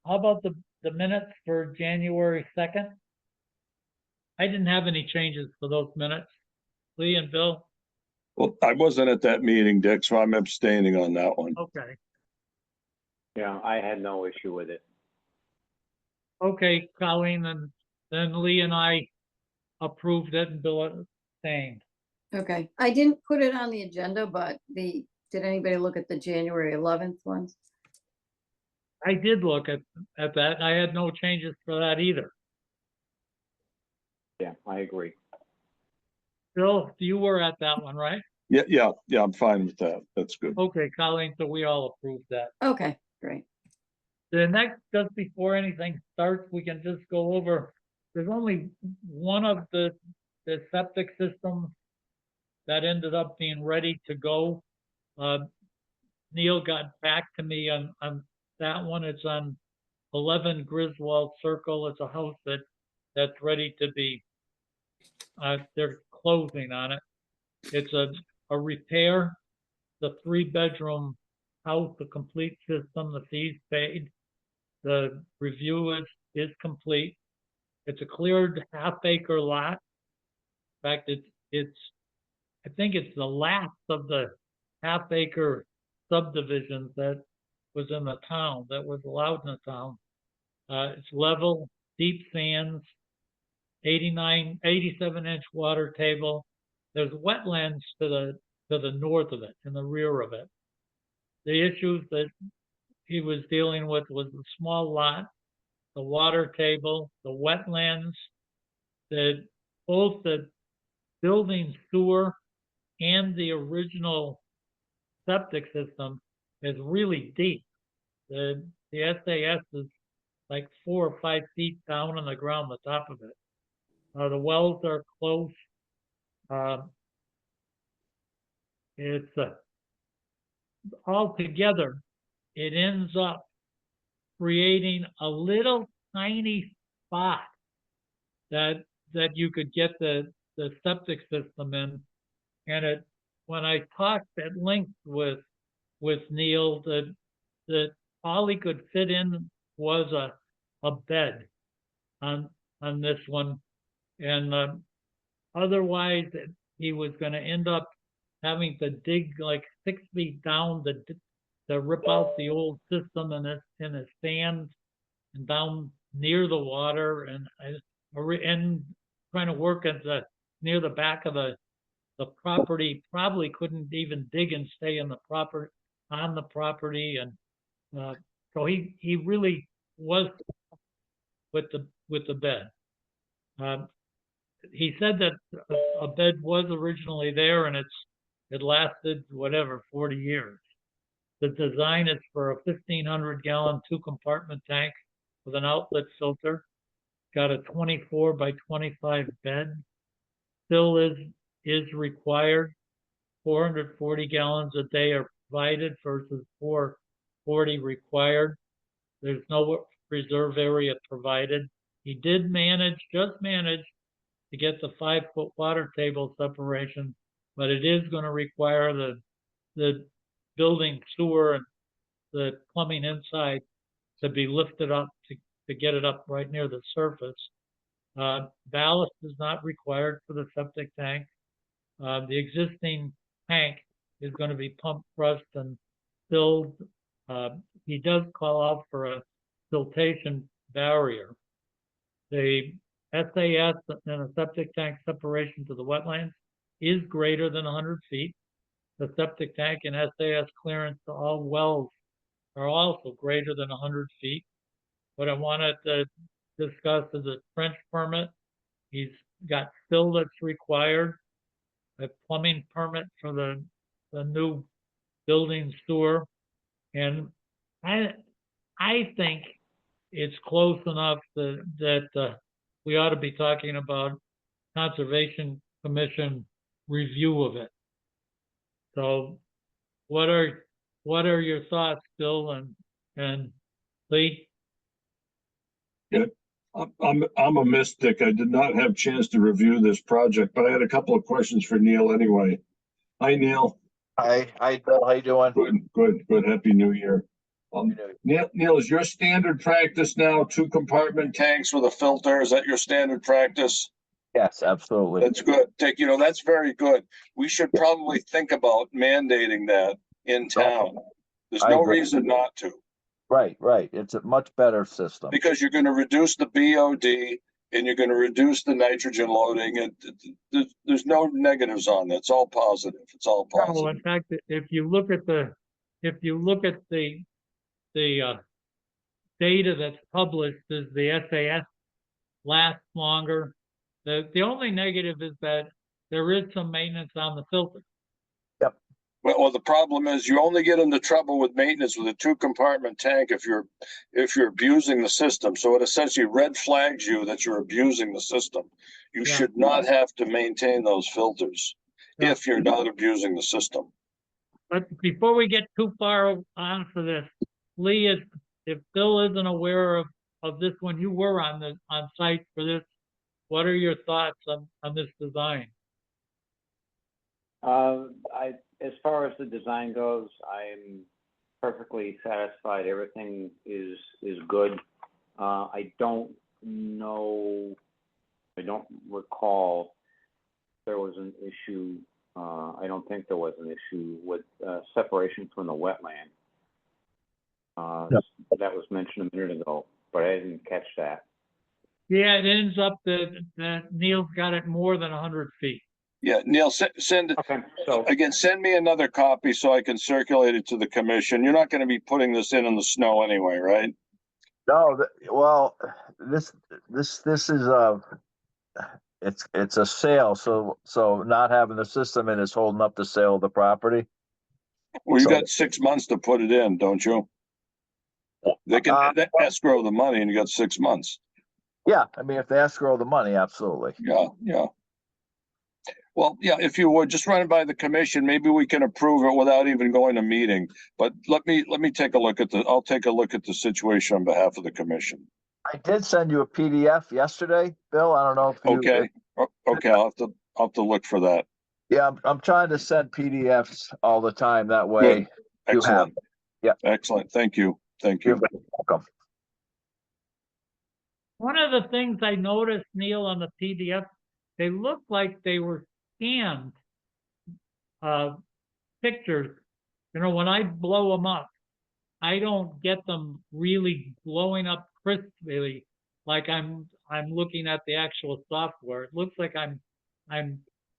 how about the minutes for January 2nd? I didn't have any changes for those minutes. Lee and Bill? Well, I wasn't at that meeting, Dick, so I'm abstaining on that one. Okay. Yeah, I had no issue with it. Okay, Colleen, and then Lee and I approved it and Bill abstained. Okay, I didn't put it on the agenda, but did anybody look at the January 11th ones? I did look at that. I had no changes for that either. Yeah, I agree. Bill, you were at that one, right? Yeah, I'm fine with that. That's good. Okay, Colleen, so we all approved that. Okay, great. The next, just before anything starts, we can just go over, there's only one of the septic systems that ended up being ready to go. Neil got back to me on that one. It's on 11 Griswold Circle. It's a house that's ready to be, they're closing on it. It's a repair, the 3-bedroom house, the complete system, the fees paid. The review is complete. It's a cleared half-acre lot. In fact, I think it's the last of the half-acre subdivisions that was in the town, that was allowed in the town. It's level, deep sands, 87-inch water table. There's wetlands to the north of it, in the rear of it. The issues that he was dealing with was the small lot, the water table, the wetlands, both the building sewer and the original septic system is really deep. The SAS is like 4 or 5 feet down on the ground, the top of it. The wells are close. It's altogether, it ends up creating a little tiny spot that you could get the septic system in. And when I talked at length with Neil, that all he could fit in was a bed on this one, and otherwise he was going to end up having to dig like 6 feet down to rip out the old system in the sand and down near the water, and trying to work near the back of the property. Probably couldn't even dig and stay on the property, and so he really was with the bed. He said that a bed was originally there, and it lasted whatever 40 years. The design is for a 1,500-gallon 2-compartment tank with an outlet filter. Got a 24 by 25 bed. Still is required. 440 gallons a day are provided versus 440 required. There's no reserve area provided. He did just manage to get the 5-foot water table separation, but it is going to require the building sewer and the plumbing inside to be lifted up to get it up right near the surface. Ballast is not required for the septic tank. The existing tank is going to be pump crushed and filled. He does call out for a siltation barrier. The SAS and a septic tank separation to the wetlands is greater than 100 feet. The septic tank and SAS clearance to all wells are also greater than 100 feet. What I wanted to discuss is a trench permit. He's got fill that's required, a plumbing permit for the new building sewer, and I think it's close enough that we ought to be talking about Conservation Commission review of it. So, what are your thoughts, Bill and Lee? Yeah, I'm a mystic. I did not have a chance to review this project, but I had a couple of questions for Neil anyway. Hi, Neil. Hi, Bill. How you doing? Good. Happy New Year. Neil, is your standard practice now 2 compartment tanks with a filter? Is that your standard practice? Yes, absolutely. That's good. That's very good. We should probably think about mandating that in town. There's I no agree. reason not to, Right. It's a much better system. because you're going to reduce the BOD and you're going to reduce the nitrogen loading. And there's no negatives on that. It's all positive. It's all No, positive. in fact, if you look at the data that's published, is the SAS lasts longer. The only negative is that there is some maintenance on the filter. Well, the problem is you only get into trouble with maintenance with a 2 compartment tank if you're abusing the system. So it essentially red flags you that you're abusing the system. You Yeah. should not have to maintain those filters Yeah. if you're not abusing the system. But before we get too far on for this, Lee, if Bill isn't aware of this when you were on site for this, what are your thoughts on this design? As far as the design goes, I'm perfectly satisfied. Everything is good. I don't recall there was an issue. I don't think there was an issue with separation from the wetland. Yep. That was mentioned a minute ago, but I didn't catch that. Yeah, it ends up that Neil's got it more than 100 feet. Yeah, Neil, send Okay, so send me another copy so I can circulate it to the commission. You're not going to be putting this in the snow anyway, right? No, well, this is it's a sale, so not having the system in is holding up the sale of the property. Well, you So- got 6 months to put it in, don't you? They can escrow the money and you got 6 months. Yeah, I mean, if they escrow the money, absolutely. Yeah. Well, yeah, if you would, just run it by the commission, maybe we can approve it without even going to meeting. But let me take a look at I'll take a look at the situation on behalf of the commission. I did send you a PDF yesterday, Bill. I don't know if you. Okay, okay, I'll have to look for that. Yeah, I'm trying to send PDFs all the time. That way, you have. Excellent. Yeah. Excellent. Thank you. You're welcome. One of the things I noticed, Neil, on the PDF, they look like they were scanned pictures. You know, when I blow them up, I don't get them really blowing up crisply like I'm looking at the actual software. It looks like I'm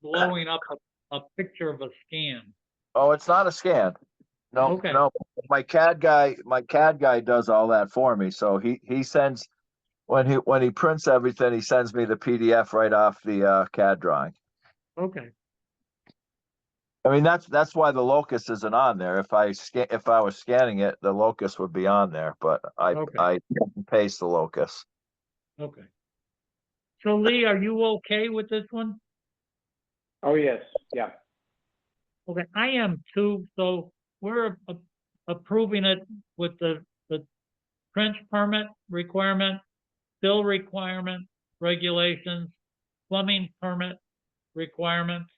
blowing up a picture of a scan. Oh, it's not a scan. No, Okay. no. My CAD guy does all that for me. So he sends when he prints everything, he sends me the PDF right off the CAD drawing. Okay. I mean, that's why the locus isn't on there. If I was scanning it, the locus would be on there, but I paste the locus. Okay. So Lee, are you okay with this one? Oh, yes, yeah. Okay, I am too. So we're approving it with the trench permit requirement, fill requirement, regulations, plumbing permit requirements,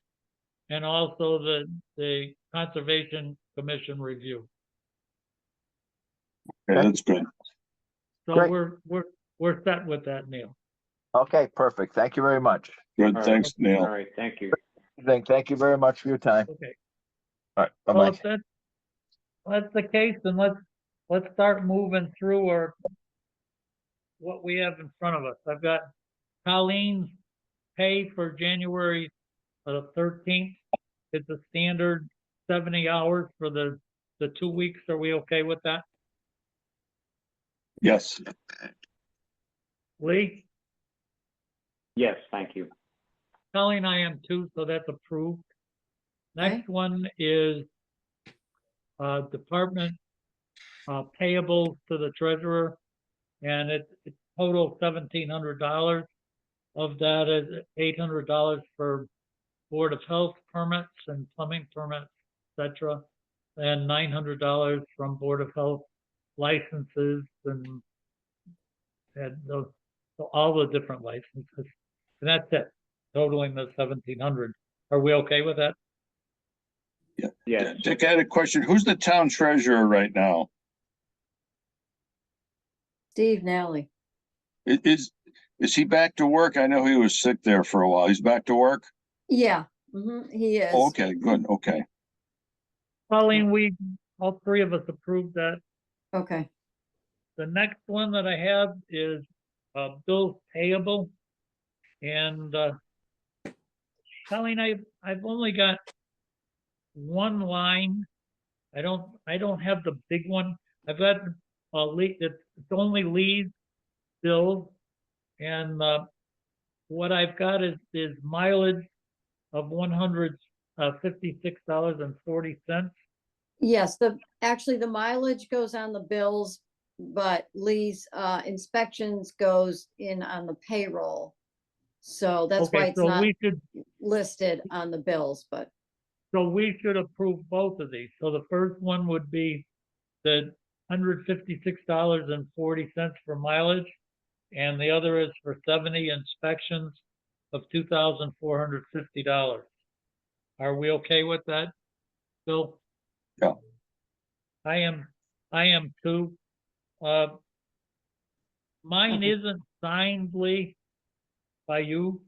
and also the Conservation Commission review. Okay, that's good. So Great. we're set with that, Neil. Okay, perfect. Thank you very much. Good. All right. Thanks, Neil. All right, thank you. Thank you very much for your time. Okay. All right, Well, bye-bye. if that's the case, then let's start moving through what we have in front of us. I've got Colleen's pay for January 13th. It's a standard 70 hours for the 2 weeks. Are we okay with that? Yes. Lee? Yes, thank you. Colleen, I am too, so that's approved. Okay. Next one is department payables to the treasurer, and it's total $1,700. Of that is $800 for Board of Health permits and plumbing permits, etc., and $900 from Board of Health licenses and those, so all the different licenses. And that's it, totaling the 1,700. Are we okay with that? Yes, Dick, I had a question. Who's the town treasurer right now? Steve Nally. Is he back to work? I know he was sick there for a while. He's back to work? Yeah, he is. Oh, okay, good, okay. Colleen, all three of us approved that. Okay, The next one that I have is, bills payable. And, Colleen, I've only got one line. I don't have the big one. I've got, it's only Lee's bills. And, what I've got is mileage of $156.40. yes, actually the mileage goes on the bills, but Lee's inspections goes in on the payroll. So that's why Okay, it's so not we listed on the bills, but should approve both of these. So the first one would be the $156.40 for mileage, and the other is for 70 inspections of $2,450. Are we okay with that, Bill? Yeah. I am too. Mine Mhm. isn't signed, Lee, by you,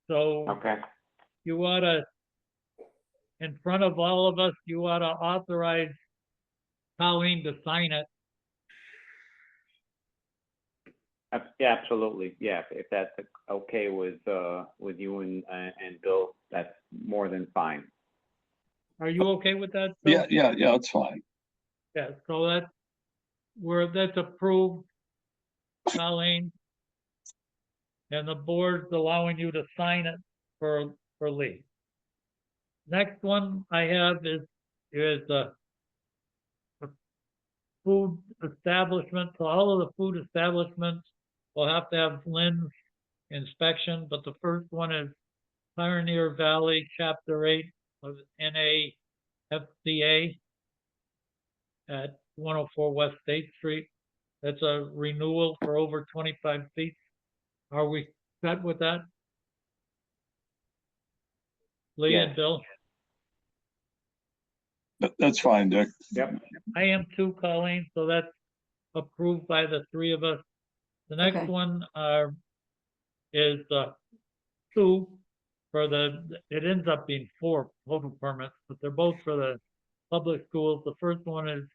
so Okay, you oughta, in front of all of us, you oughta authorize Colleen to sign it. yeah, absolutely, yeah, if that's okay with you and Bill, that's more than fine. Are you okay with that, Bill? Yeah, it's fine. Yeah, so that's approved, Colleen. And the board's allowing you to sign it for Lee. Next one I have is a food establishment. So all of the food establishments will have to have Lynn's inspection, but the first one is Pioneer Valley, Chapter 8 of NAFCA at 104 West State Street. That's a renewal for over 25 feet. Are we set with that? Lee Yes. and Bill? That's fine, Dick. Yep, I am too, Colleen, so that's approved by the three of us. The next Okay. one is two it ends up being 4 total permits, but they're both for the public schools. The first one is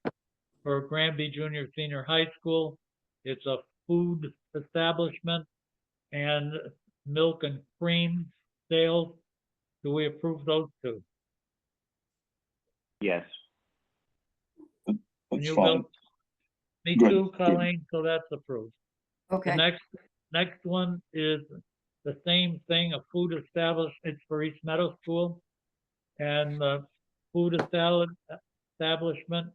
for Granby Junior Senior High School. It's a food establishment and milk and cream sales. Do we approve those two? yes, And That's you, fine. Bill? Me Good, too, good. Colleen, so that's approved. The okay, next one is the same thing, a food establishment, it's for East Meadow School. And the food establishment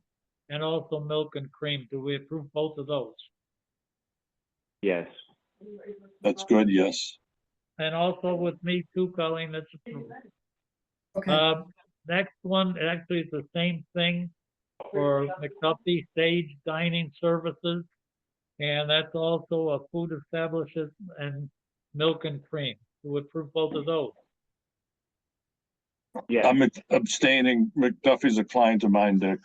and also milk and cream. Do we approve both of those? yes, That's good, yes. And also with me too, Colleen, that's approved. okay, Next one, actually it's the same thing for McDuffie Sage Dining Services. And that's also a food establishment and milk and cream. Do we approve both of those? yes, I'm abstaining. McDuffie's a client of mine, Dick.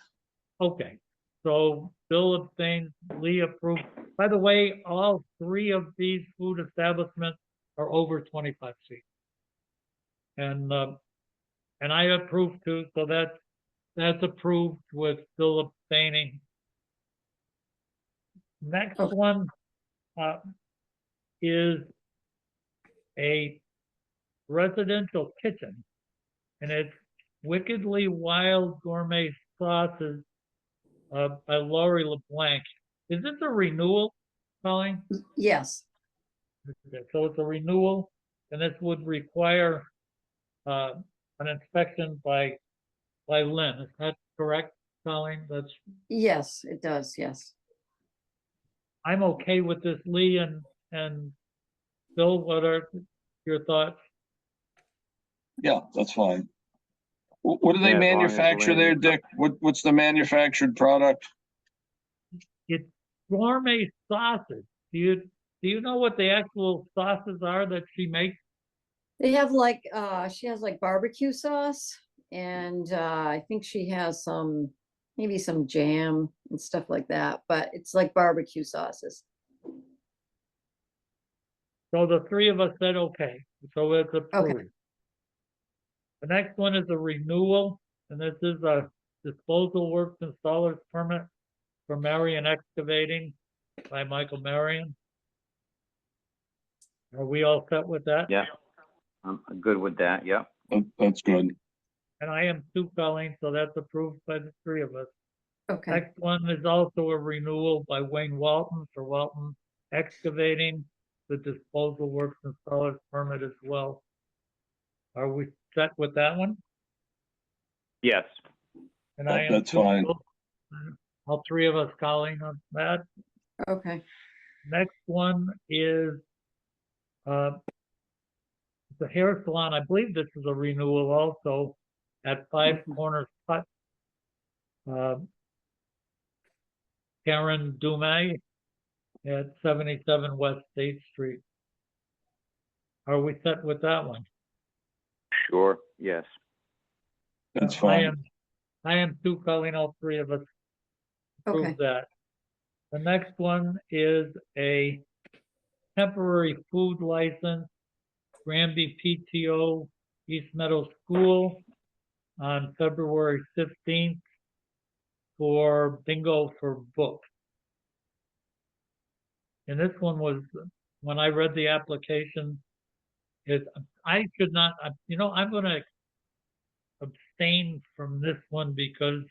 Okay, so Bill abstains, Lee approved. By the way, all three of these food establishments are over 25 feet. And I approve too, so that's approved with Bill abstaining. Next Okay. one is a residential kitchen, and it's Wickedly Wild Gourmet Sauces by Lori LeBlanc. Is this a renewal, Colleen? yes, Okay, so it's a renewal, and this would require an inspection by Lynn. Is that correct, Colleen? yes, it does, yes. I'm okay with this, Lee and Bill. What are your thoughts? Yeah, that's fine. What do they Yeah, as long as manufacture there, Lynn- Dick? What's the manufactured product? It's gourmet sauces. Do you know what the actual sauces are that she makes? They have she has like barbecue sauce and I think she has some maybe some jam and stuff like that, but it's like barbecue sauces. So the three of us said, okay, so it's approved. The next one is a renewal, and this is a disposal works installer's permit for Marion Excavating by Michael Marion. Are we all set with that? Yeah, I'm good with that, yeah. That's good. And I am too, Colleen, so that's approved by the three of us. Okay, Next one is also a renewal by Wayne Walton for Walton Excavating, the disposal works installer's permit as well. Are we set with that one? Yes, And I am That's too. fine. All three of us, Colleen, on that. okay, Next one is the hair salon. I believe this is a renewal also at Five Corners Cut. Karen Dumay at 77 West State Street. Are we set with that one? sure, yes. That's I fine. am too, Colleen, all three of us okay, approve that. The next one is a temporary food license, Granby PTO, East Meadow School on February 15th for bingo for books. And this one was, when I read the application, I should not, I'm gonna abstain from this one because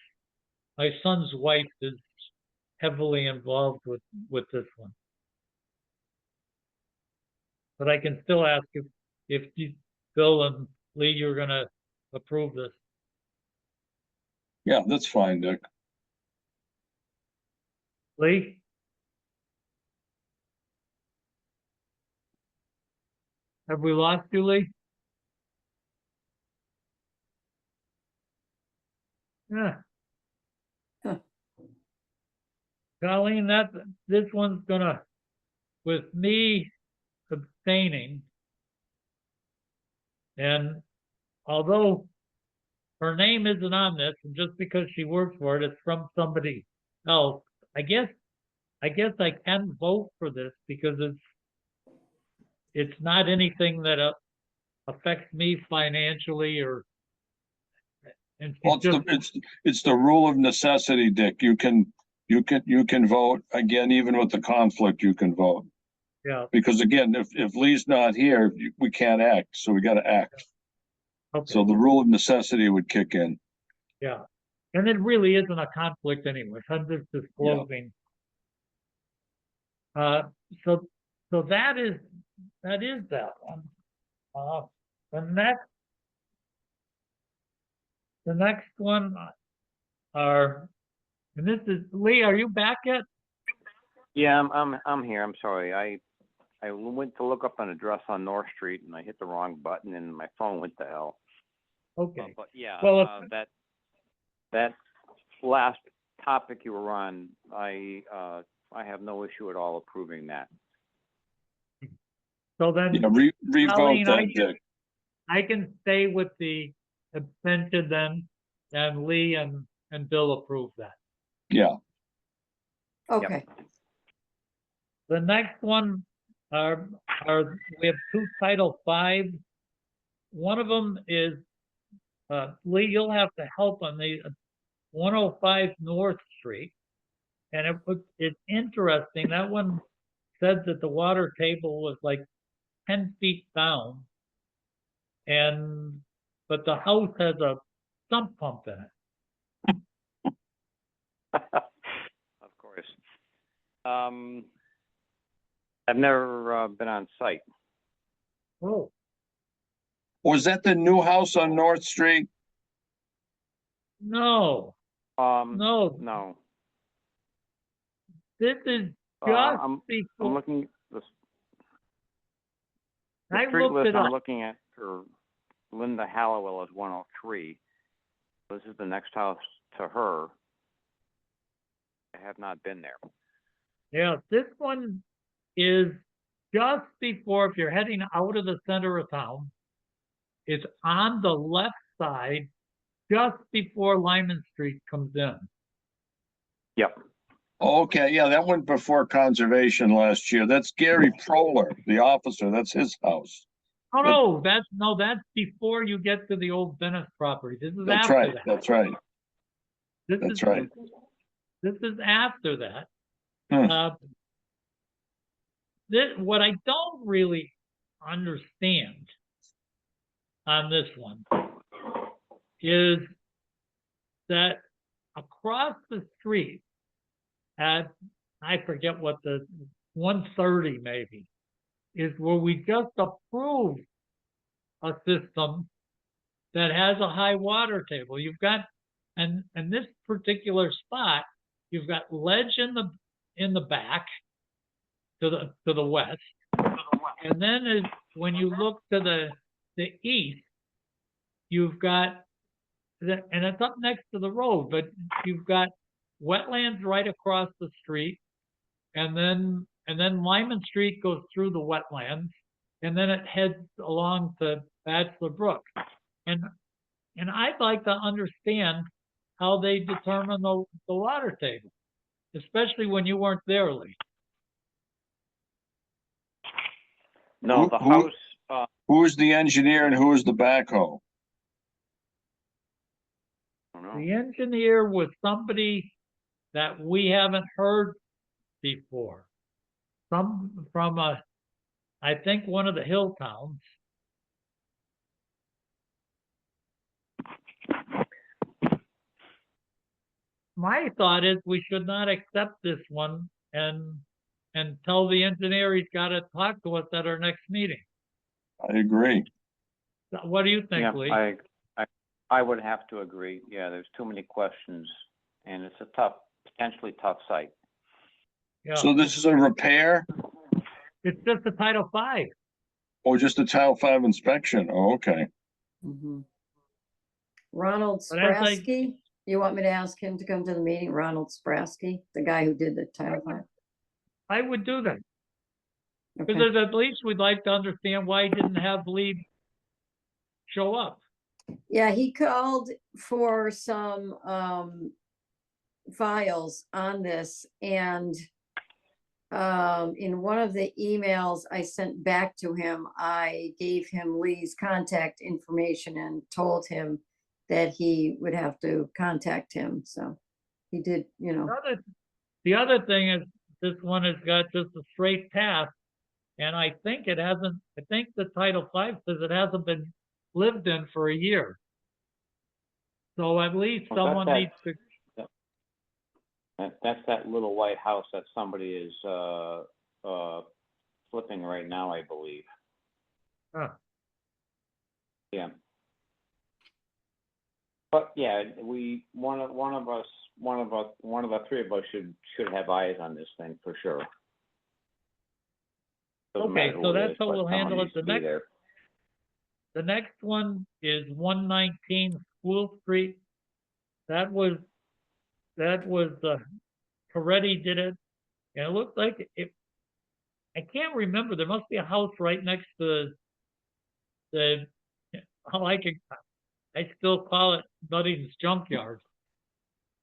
my son's wife is heavily involved with this one. But I can still ask if Bill and Lee, you're gonna approve this. Yeah, that's fine, Dick. Lee? Have we lost you, Lee? Yeah. Huh. Colleen, this one's gonna, with me abstaining, and although her name isn't on this, and just because she works for it, it's from somebody else, I guess I can vote for this because it's not anything that affects me financially and she's Well, it's the rule of necessity, Dick. You can vote again, even with the conflict, you can vote. yeah, Because again, if Lee's not here, we can't act, so we gotta act. okay, So the rule of necessity would kick in. yeah. And it really isn't a conflict anyway. I'm just disclosing. So that is that one. The next one are, and this is, Lee, are you back yet? Yeah, I'm here, I'm sorry. I went to look up an address on North Street and I hit the wrong button and my phone went to hell. Okay. But yeah, Well, that last topic you were on, I have no issue at all approving that. So then, Yeah, revote Colleen, that, Dick. I can stay with the abstention then, and Lee and Bill approve that. Yeah, okay, The next one are, we have two Title V. One of them is, Lee, you'll have to help on the 105 North Street. And it's interesting, that one said that the water table was like 10 feet down. But the house has a sump pump in it. Of course. I've never been on site. Oh, was that the new house on North Street? no, no, No. this is just I'm before, looking, the I street looked list it I'm up. looking at for Linda Hallowell is 103. This is the next house to her. I have not been there. Yeah, this one is just before, if you're heading out of the center of town, it's on the left side, just before Lyman Street comes in. Yep. Okay, yeah, that went before conservation last year. That's Gary Proler, the officer. That's his house. Oh, But- no, that's before you get to the old Venice property. This is That's after right, that. that's right. This That's is, right. this is after that. Hmm. What I don't really understand on this one is that across the street at, I forget what the 130 maybe, is where we just approved a system that has a high water table. You've got, and this particular spot, you've got ledge in the back to the west. And then when you look to the east, you've got, and it's up next to the road, but you've got wetlands right across the street. And then Lyman Street goes through the wetlands, and then it heads along to Bachelor Brook. And I'd like to understand how they determine the water table, especially when you weren't there, Lee. No, the Who- house, Who is the engineer and who is the backhoe? I don't know. The engineer was somebody that we haven't heard before. Some from I think one of the hill towns. My thought is we should not accept this one and tell the engineer he's got to talk to us at our next meeting. I agree. What do you think, Yeah, Lee? I would have to agree. Yeah, there's too many questions, and it's a potentially tough site. Yeah, So this is a repair it's just a Title V. or just a Title V inspection? Oh, okay. Mhm. Ronald But as I- Sprasky, you want me to ask him to come to the meeting? Ronald Sprasky, the guy who did the Title V? I would do that Okay. because at least we'd like to understand why he didn't have Lee show up. Yeah, he called for some files on this, and in one of the emails I sent back to him, I gave him Lee's contact information and told him that he would have to contact him. So he did, you know. The other thing is this one has got just a straight path, and I think it hasn't. I think the Title V says it hasn't been lived in for a year. So at least Well, someone needs to. That's that little white house that somebody is, flipping right now, I believe. Huh. Yeah. But yeah, one of the three of us should have eyes on this thing for sure. Doesn't Okay, matter so who it that's is, how but we'll handle someone it. needs to be there. The next one is 119 School Street. That was Coretti did it, and it looked like it. I can't remember. There must be a house right next to the. I still call it Nutting's Junkyard,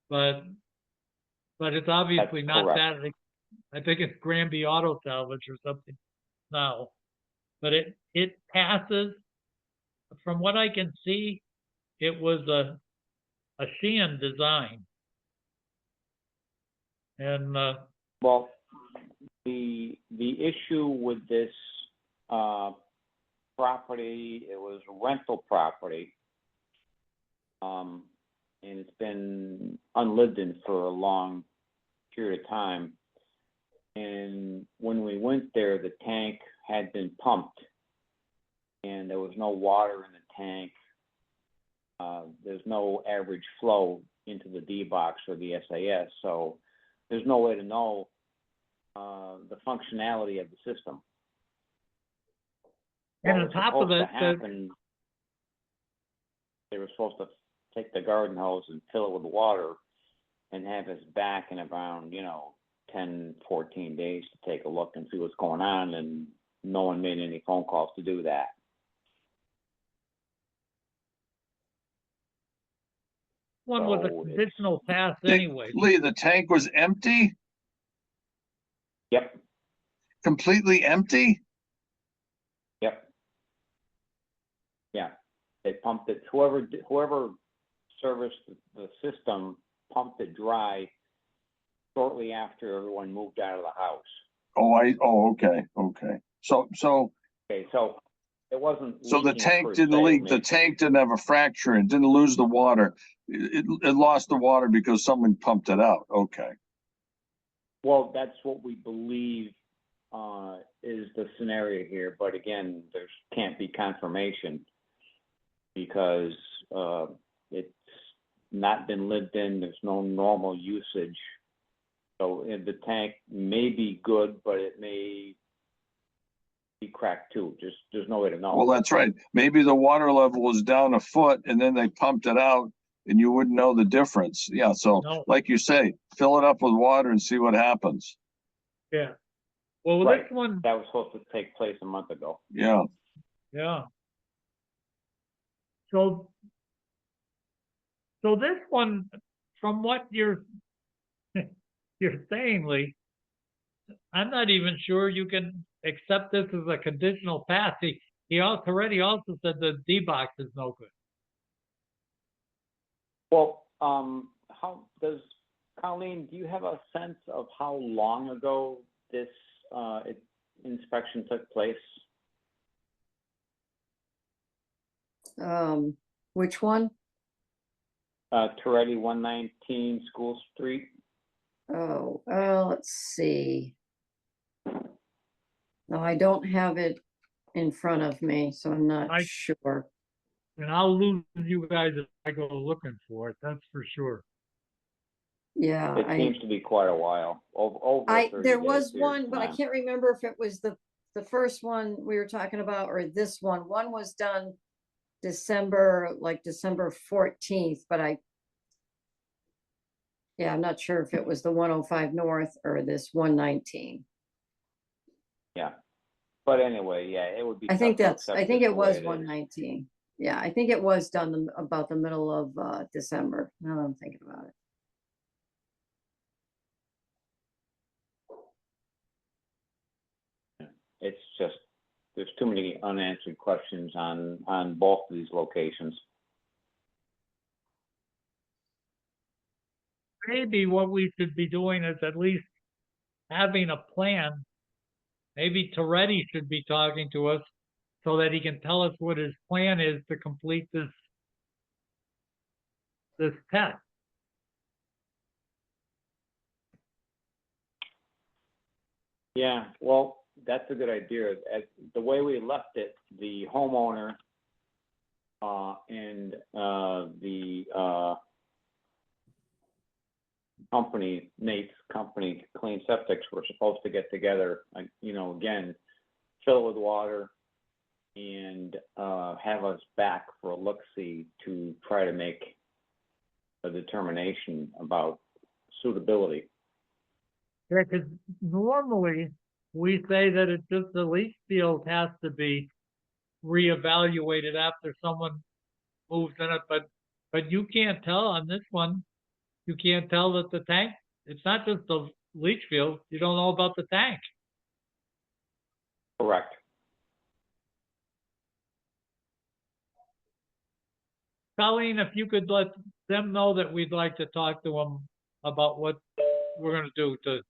but it's obviously That's not correct. that. I think it's Granby Auto Salvage or something now, but it passes. From what I can see, it was a Sheehan design, and Well, the issue with this, property, it was rental property. And it's been unlived in for a long period of time. And when we went there, the tank had been pumped and there was no water in the tank. There's no average flow into the D box or the SAS, so there's no way to know the functionality of the system. and What on was top of supposed it, to happen, they were supposed to take the garden hose and fill it with water and have us back in around, 10, 14 days to take a look and see what's going on, and no one made any phone calls to do that. one was a So it's- conditional pass anyway. Lee, the tank was empty, Yep, completely empty? yep. Yeah, they pumped it, whoever serviced the system pumped it dry shortly after everyone moved out of the house. Okay. So Okay, so it wasn't the leaking tank per didn't se, leak, the maybe- tank didn't have a fracture, it didn't lose the water. It lost the water because someone pumped it out, okay. Well, that's what we believe is the scenario here, but again, there's can't be confirmation because it's not been lived in, there's no normal usage. So the tank may be good, but it may be cracked too, just there's no way to know. Well, that's right. Maybe the water level was down a foot and then they pumped it out and you wouldn't know the difference. Yeah, so No. like you say, fill it up with water and see what happens. Yeah. Well, Right. this one, That was supposed to take place a month ago. Yeah. yeah. So this one, from what you're saying, Lee, I'm not even sure you can accept this as a conditional pass. He already also said the D-box is no good. Well, how does, Colleen, do you have a sense of how long ago this inspection took place? Which one? Toretti 119 School Street? Oh, let's see. No, I don't have it in front of me, so I'm not I- sure. And I'll lose you guys if I go looking for it, that's for sure. Yeah, It seems to be quite a while, over 30 there days was period one, of but I time. can't remember if it was the first one we were talking about or this one. One was done December 14th, but I'm not sure if it was the 105 North or this 119. Yeah, but anyway, yeah, it would be. I think tough to that's, I accept think it it the way was it is. 119. Yeah, I think it was done about the middle of December. Now that I'm thinking about it. It's just, there's too many unanswered questions on both of these locations. Maybe what we should be doing is at least having a plan. Maybe Toretti should be talking to us so that he can tell us what his plan is to complete this test. Yeah, well, that's a good idea. The way we left it, the homeowner and the company, Nate's company, Clean Septics, were supposed to get together, again, fill it with water and have us back for a look-see to try to make a determination about suitability. Yeah, because normally we say that it's just the leach field has to be reevaluated after someone moves in it, but you can't tell on this one. You can't tell that the tank, it's not just the leach field, you don't know about the tank. Correct. Colleen, if you could let them know that we'd like to talk to them about what we're gonna do to,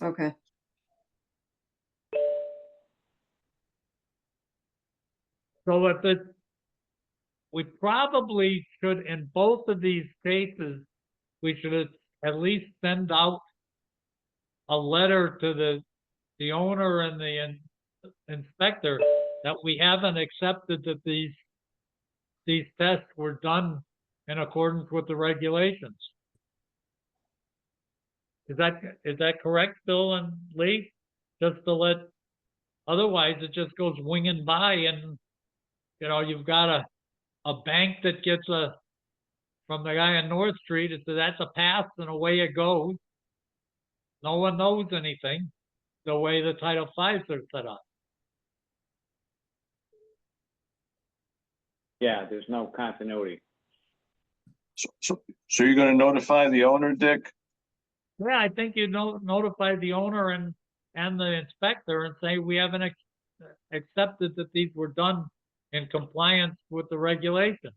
Okay. so if it, we probably should, in both of these cases, we should at least send out a letter to the owner and the inspector that we haven't accepted that these tests were done in accordance with the regulations. Is that correct, Bill and Lee? Just to let, otherwise it just goes winging by and, you've got a bank that gets from the guy on North Street, it says that's a pass and away it goes. No one knows anything, the way the Title V's are set up. Yeah, there's no continuity. So you're gonna notify the owner, Dick? Yeah, I think you notify the owner and the inspector and say, we haven't accepted that these were done in compliance with the regulations.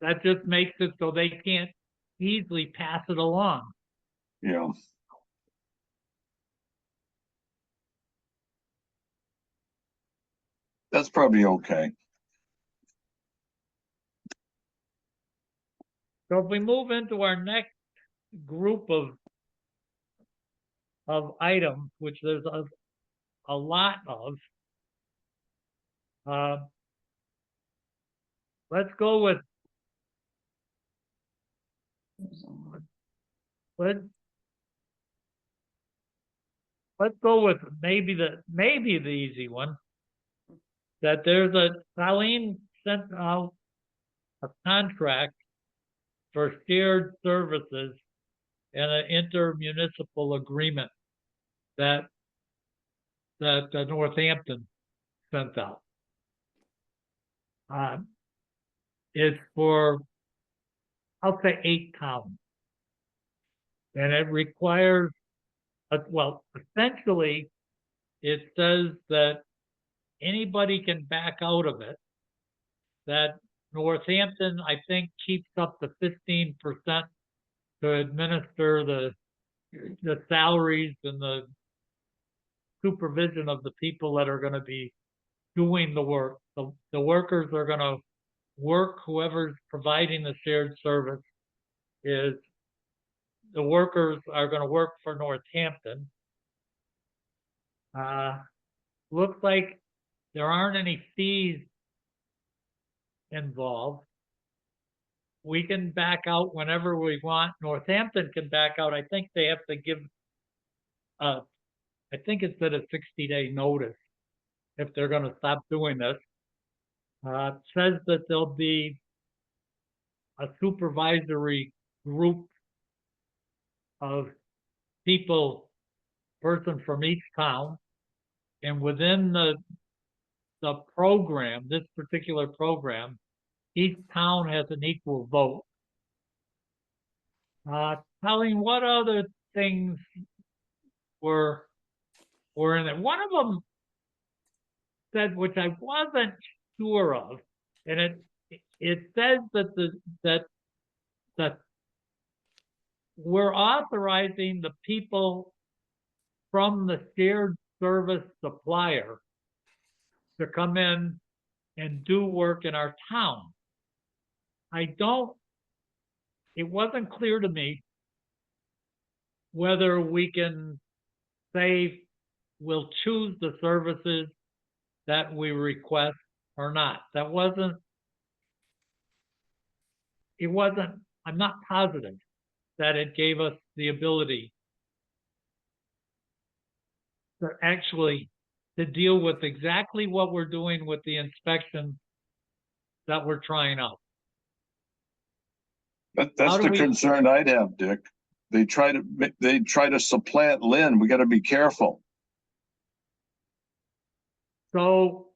That just makes it so they can't easily pass it along. Yeah. That's probably okay. So if we move into our next group of items, which there's a lot of, let's go with, let's, let's go with maybe the easy one. That Colleen sent out a contract for shared services and an intermunicipal agreement that Northampton sent out. It's for, I'll say 8 towns. And it requires, well, essentially, it says that anybody can back out of it. That Northampton, I think, keeps up to 15% to administer the salaries and the supervision of the people that are going to be doing the work. The workers are going to work, whoever's providing the shared service is, the workers are going to work for Northampton. Looks like there aren't any fees involved. We can back out whenever we want. Northampton can back out. I think they have to give, I think it's at a 60-day notice if they're going to stop doing this. It says that there'll be a supervisory group of people, person from each town, and within the program, this particular program, each town has an equal vote. Colleen, what other things were in it? One of them said, which I wasn't sure of, and it says that we're authorizing the people from the shared service supplier to come in and do work in our town. It wasn't clear to me whether we can say we'll choose the services that we request or not. I'm not positive that it gave us the ability to actually to deal with exactly what we're doing with the inspection that we're trying out. That's the concern I'd have, Dick. They try to supplant Lynn. We got to be careful. So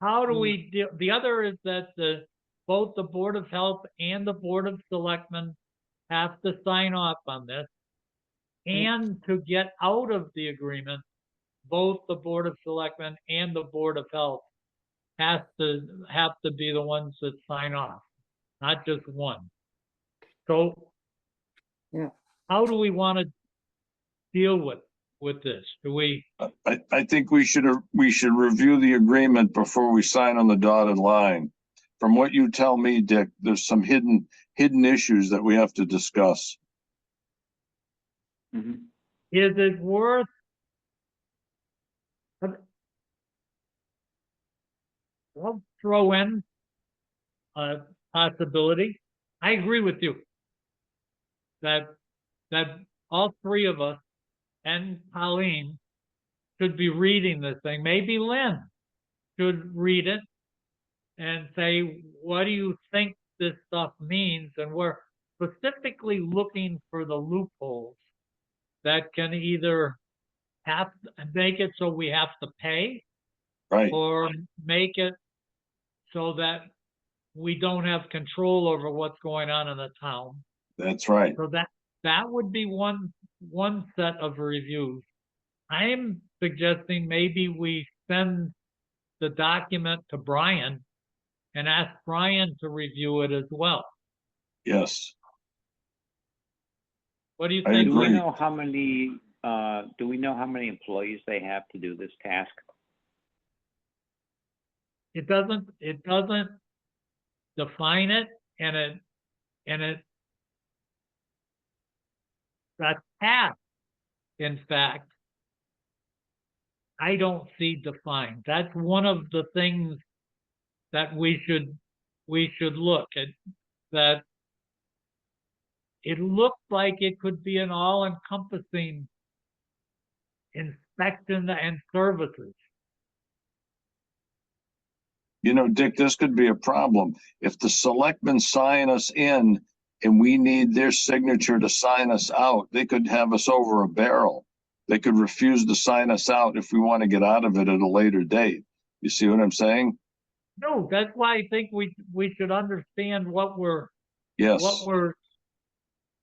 how do we deal? The other is that both the Board of Health and the Board of Selectmen have to sign off on this. And to get out of the agreement, both the Board of Selectmen and the Board of Health have to be the ones that sign off, not just one. So Yeah. How do we want to deal with this? Do we? I think we should review the agreement before we sign on the dotted line. From what you tell me, Dick, there's some hidden issues that we have to discuss. Mm-hmm. Is it worth? I'll throw in a possibility. I agree with you that all 3 of us and Colleen should be reading this thing. Maybe Lynn should read it and say, what do you think this stuff means? And we're specifically looking for the loopholes that can either make it so we have to pay, Right. or make it so that we don't have control over what's going on in the town. That's right. So that would be one set of reviews. I'm suggesting maybe we send the document to Brian and ask Brian to review it as well. Yes, What do you I think? Do we agree. know how many, do we know how many employees they have to do this task? It doesn't define it, and that task, in fact, I don't see defined. That's one of the things that we should look at, that it looks like it could be an all-encompassing inspection and services. You know, Dick, this could be a problem. If the selectmen sign us in and we need their signature to sign us out, they could have us over a barrel. They could refuse to sign us out if we want to get out of it at a later date. You see what I'm saying? No, that's why I think we should understand what we're Yes.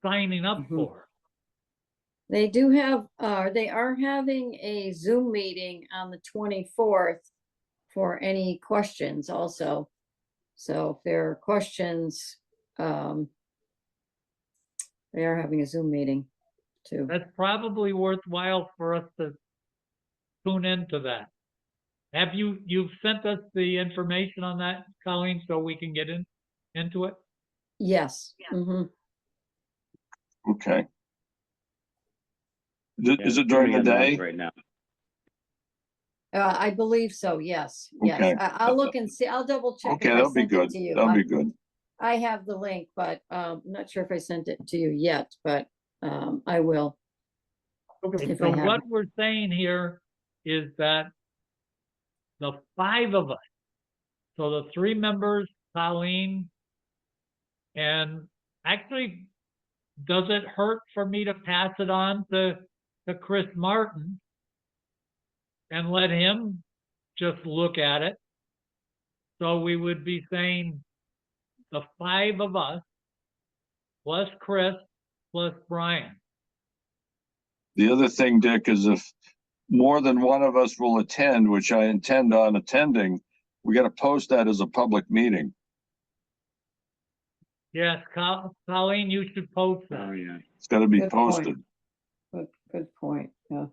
signing up Mhm. for. They do have, they are having a Zoom meeting on the 24th for any questions also. So if there are questions, they are having a Zoom meeting too. That's probably worthwhile for us to tune into that. Have you've sent us the information on that, Colleen, so we can get into it? Yes. Mhm. Okay. Yeah, Is it it's during the on lunch day? right now. I believe so, yes, yes. Okay. I'll look and see, I'll double check Okay, if I that'll be sent it good. to you. That'll be good. I have the link, but I'm not sure if I sent it to you yet, but I will. Okay, If so I haven't. what we're saying here is that the 5 of us, so the 3 members, Colleen, and actually, does it hurt for me to pass it on to Chris Martin and let him just look at it? So we would be saying the 5 of us plus Chris plus Brian. The other thing, Dick, is if more than one of us will attend, which I intend on attending, we got to post that as a public meeting. Yes, Colleen, you should post Oh, that. yeah. It's got to be Good point. posted. Good point, yeah.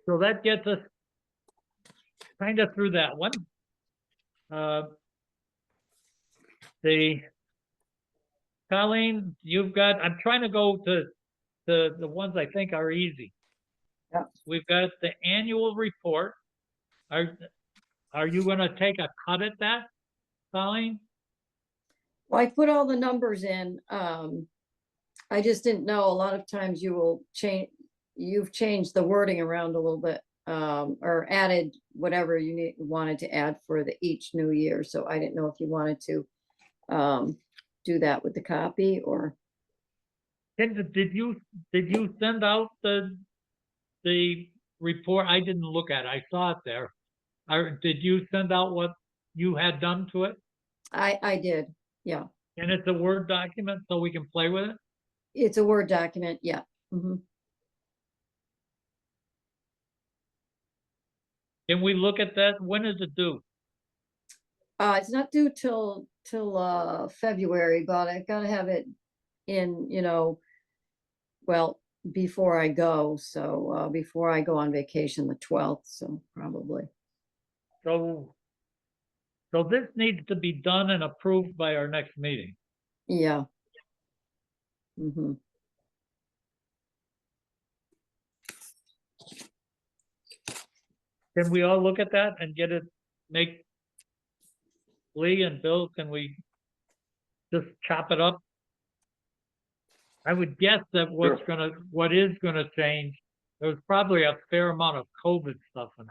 So that gets us kind of through that one. Colleen, you've got, I'm trying to go to the ones I think are easy. Yeah. We've got the annual report. Are you gonna take a cut at that, Colleen? Well, I put all the numbers in. I just didn't know, a lot of times you will change, you've changed the wording around a little bit, or added whatever you wanted to add for each new year. So I didn't know if you wanted to do that with the copy or. Did you send out the report? I didn't look at it. I saw it there. Did you send out what you had done to it? I did, yeah. And it's a Word document, so we can play with it? It's a Word document, yeah. Mhm. Can we look at that? When is it due? It's not due till February, but I've got to have it in, well, before I go. So before I go on vacation, the 12th, so probably. So this needs to be done and approved by our next meeting. Yeah. Mm-hmm. Can we all look at that and get it, Lee and Bill, can we just chop it up? I would guess that what is gonna change, there's probably a fair amount of COVID stuff in it.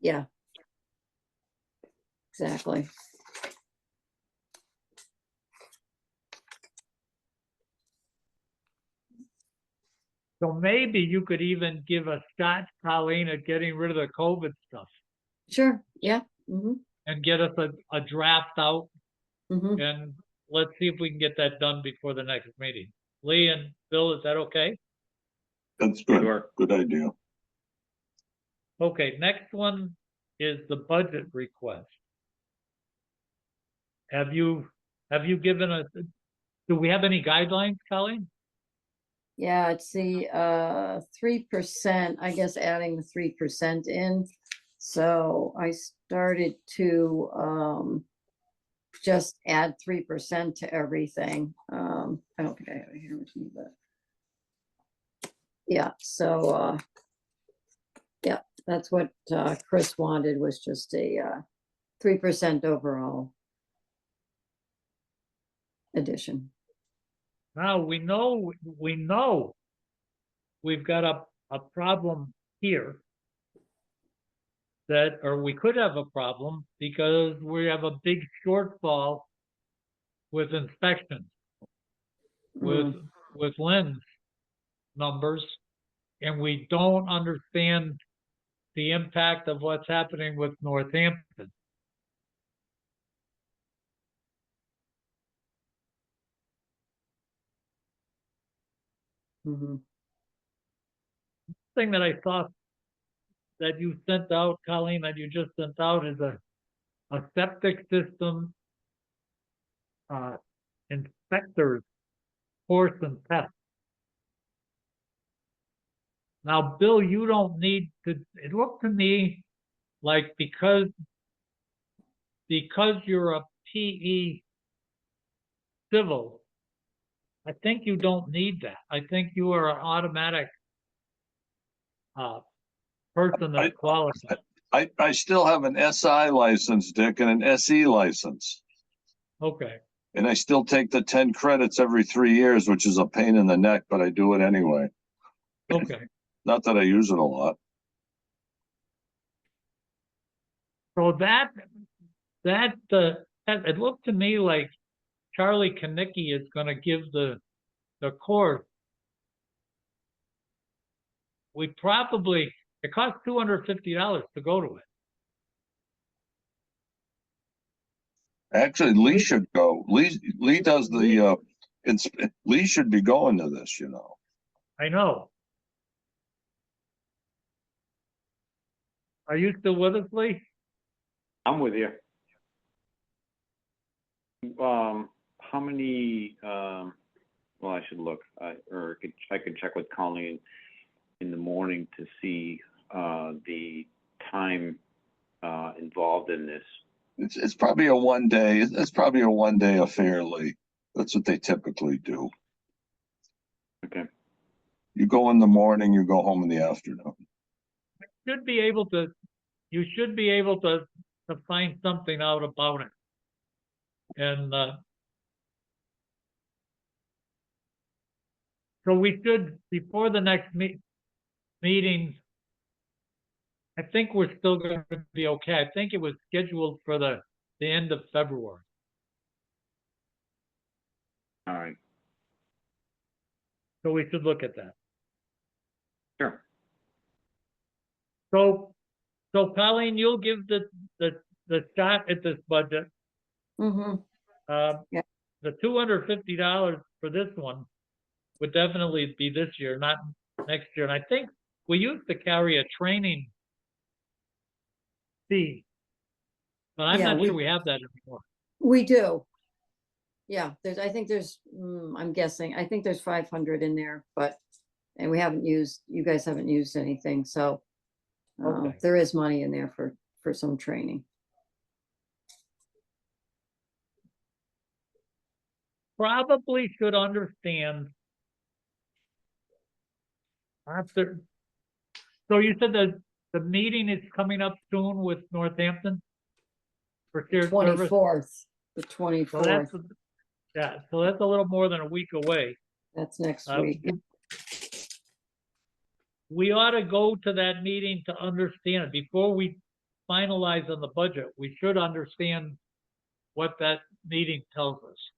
Yeah. Exactly. So maybe you could even give a shot, Colleen, at getting rid of the COVID stuff Sure, yeah. Mm-hmm, and get us a draft out, mm-hmm. and let's see if we can get that done before the next meeting. Lee and Bill, is that okay? That's good. Sure. Good idea. Okay, next one is the budget request. Have you given a, do we have any guidelines, Colleen? Yeah, it's the 3%, I guess adding the 3% in. So I started to just add 3% to everything. I don't think I have it here with me, but yeah, so yeah, that's what Chris wanted, was just a 3% overall addition. Now, we know we've got a problem here that, or we could have a problem because we have a big shortfall with inspections, with Lynn's numbers, and we don't understand the impact of what's happening with Northampton. Mhm. Thing that I saw that you sent out, Colleen, that you just sent out, is a septic system inspector's course and test. Now, Bill, you don't need to, it looked to me like because you're a PE civil, I think you don't need that. I think you are an automatic person that's qualified. I still have an SI license, Dick, and an SE license. Okay. And I still take the 10 credits every 3 years, which is a pain in the neck, but I do it anyway. Okay. Not that I use it a lot. So that it looked to me like Charlie Kanicki is going to give the course. We probably, it costs $250 to go to it. Actually, Lee should go. Lee does the Lee should be going to this, you know. I know. Are you still with us, Lee? I'm with you. How many, well, I should look, I could check with Colleen in the morning to see, the time, involved in this. It's probably a 1 day. It's probably a 1 day affair, Lee. That's what they typically do. Okay. You go in the morning, you go home in the afternoon. You should be able to find something out about it. And so we should, before the next meeting, I think we're still going to be okay. I think it was scheduled for the end of February. All right. So we should look at that. Sure. So Colleen, you'll give the shot at this budget. Mm-hmm. Yeah. The $250 for this one would definitely be this year, not next year. And I think we used to carry a training fee, but I'm Yeah, not sure we have that anymore. We do. Yeah, I think there's, I'm guessing, I think there's 500 in there, and we haven't used, you guys haven't used anything, so Okay. there is money in there for some training. Probably should understand after. So you said that the meeting is coming up soon with Northampton for shared service? 24th, the So 24th, that's, yeah, so that's a little more than a week away. that's next week. We ought to go to that meeting to understand it before we finalize on the budget, we should understand what that meeting tells us.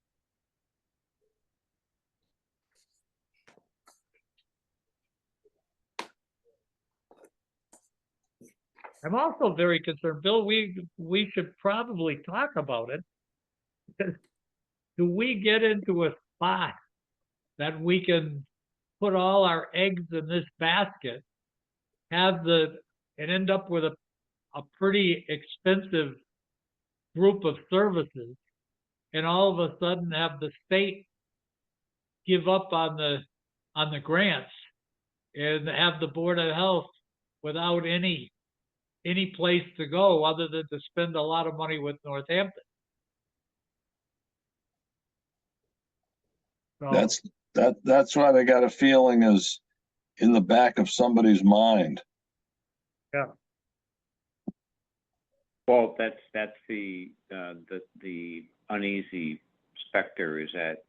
I'm also very concerned, Bill, we should probably talk about it. Do we get into a spot that we can put all our eggs in this basket, and end up with a pretty expensive group of services, and all of a sudden have the state give up on the grants and have the Board of Health without any place to go other than to spend a lot of money with Northampton? So, That's what I got a feeling is in the back of somebody's mind. Well, that's the uneasy specter, is that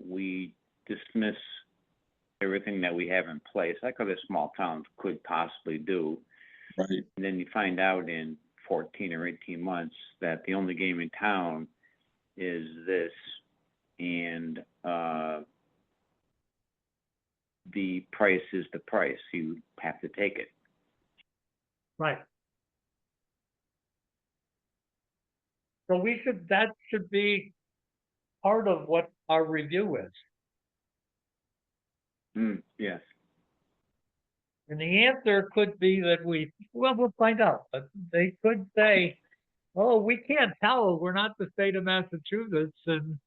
we dismiss everything that we have in place, like other small towns could possibly do. Right. And then you find out in 14 or 18 months that the only game in town is this, and the price is the price. You have to take it. right. So that should be part of what our review is. Yes. And the answer could be that we'll find out, but they could say, oh, we can't tell, we're not the state of Massachusetts, and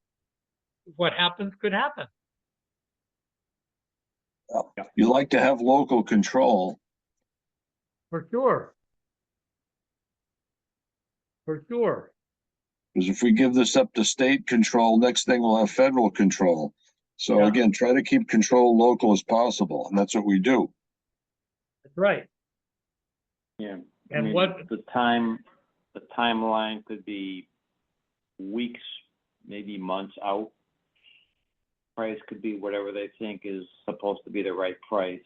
what happens could happen. You like to have local control. For sure. For sure. Because if we give this up to state control, next thing we'll have federal control. So Yeah. again, try to keep control local as possible, and that's what we do. That's right. Yeah. And the timeline could be weeks, maybe months out. Price could be whatever they think is supposed to be the right price.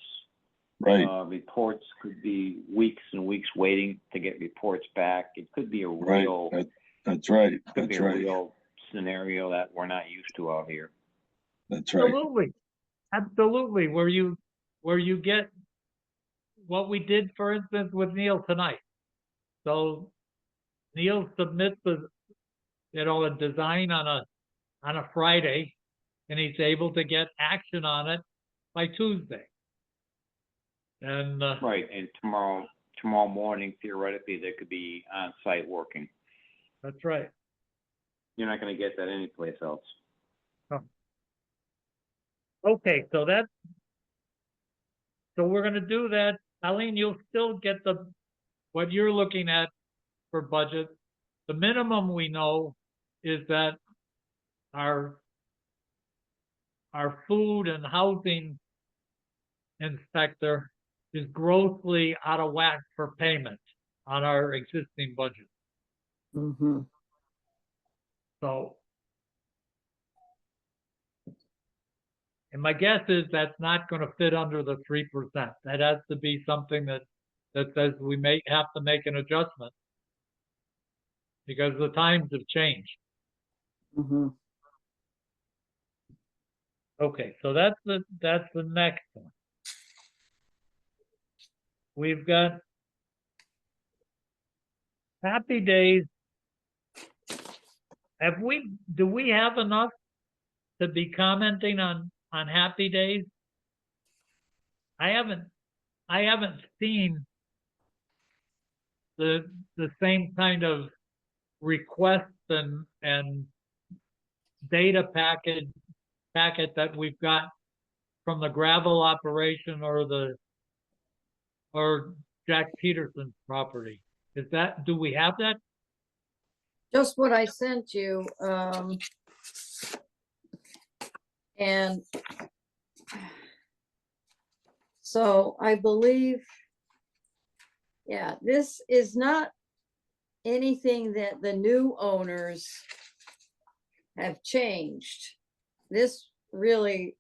Right, Reports could be weeks and weeks waiting to get reports back. It could be a right. real, That's right. could be That's a right. real scenario that we're not used to out here. That's right. Absolutely. Where you get what we did, for instance, with Neil tonight. So Neil submits a design on a Friday, and he's able to get action on it by Tuesday. And Right, and tomorrow morning, theoretically, they could be on site working. that's right. You're not going to get that anyplace else. Okay, so we're gonna do that. Eileen, you'll still get what you're looking at for budget. The minimum we know is that our food and housing inspector is grossly out of whack for payment on our existing budget. Mm-hmm. So, and my guess is that's not going to fit under the 3%. That has to be something that says we may have to make an adjustment because the times have changed. Mm-hmm. Okay, so that's the next one. We've got Happy Days. Do we have enough to be commenting on Happy Days? I haven't seen the same kind of requests and data packet that we've got from the gravel operation or Jack Peterson's property. Do we have that? Just what I sent you, and so I believe, yeah, this is not anything that the new owners have changed. This really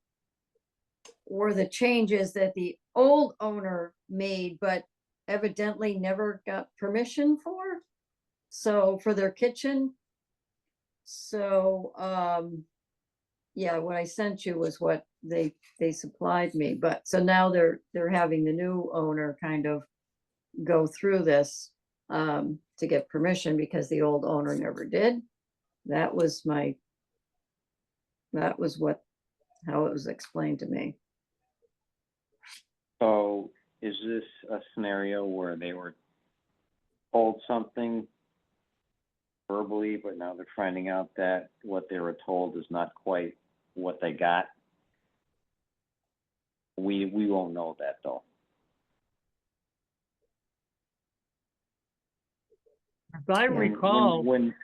were the changes that the old owner made, but evidently never got permission for. So for their kitchen. So, yeah, what I sent you was what they supplied me, but so now they're having the new owner kind of go through this to get permission because the old owner never did. That was how it was explained to me. So is this a scenario where they were told something verbally, but now they're finding out that what they were told is not quite what they got? We won't know that though. If I When- recall, When,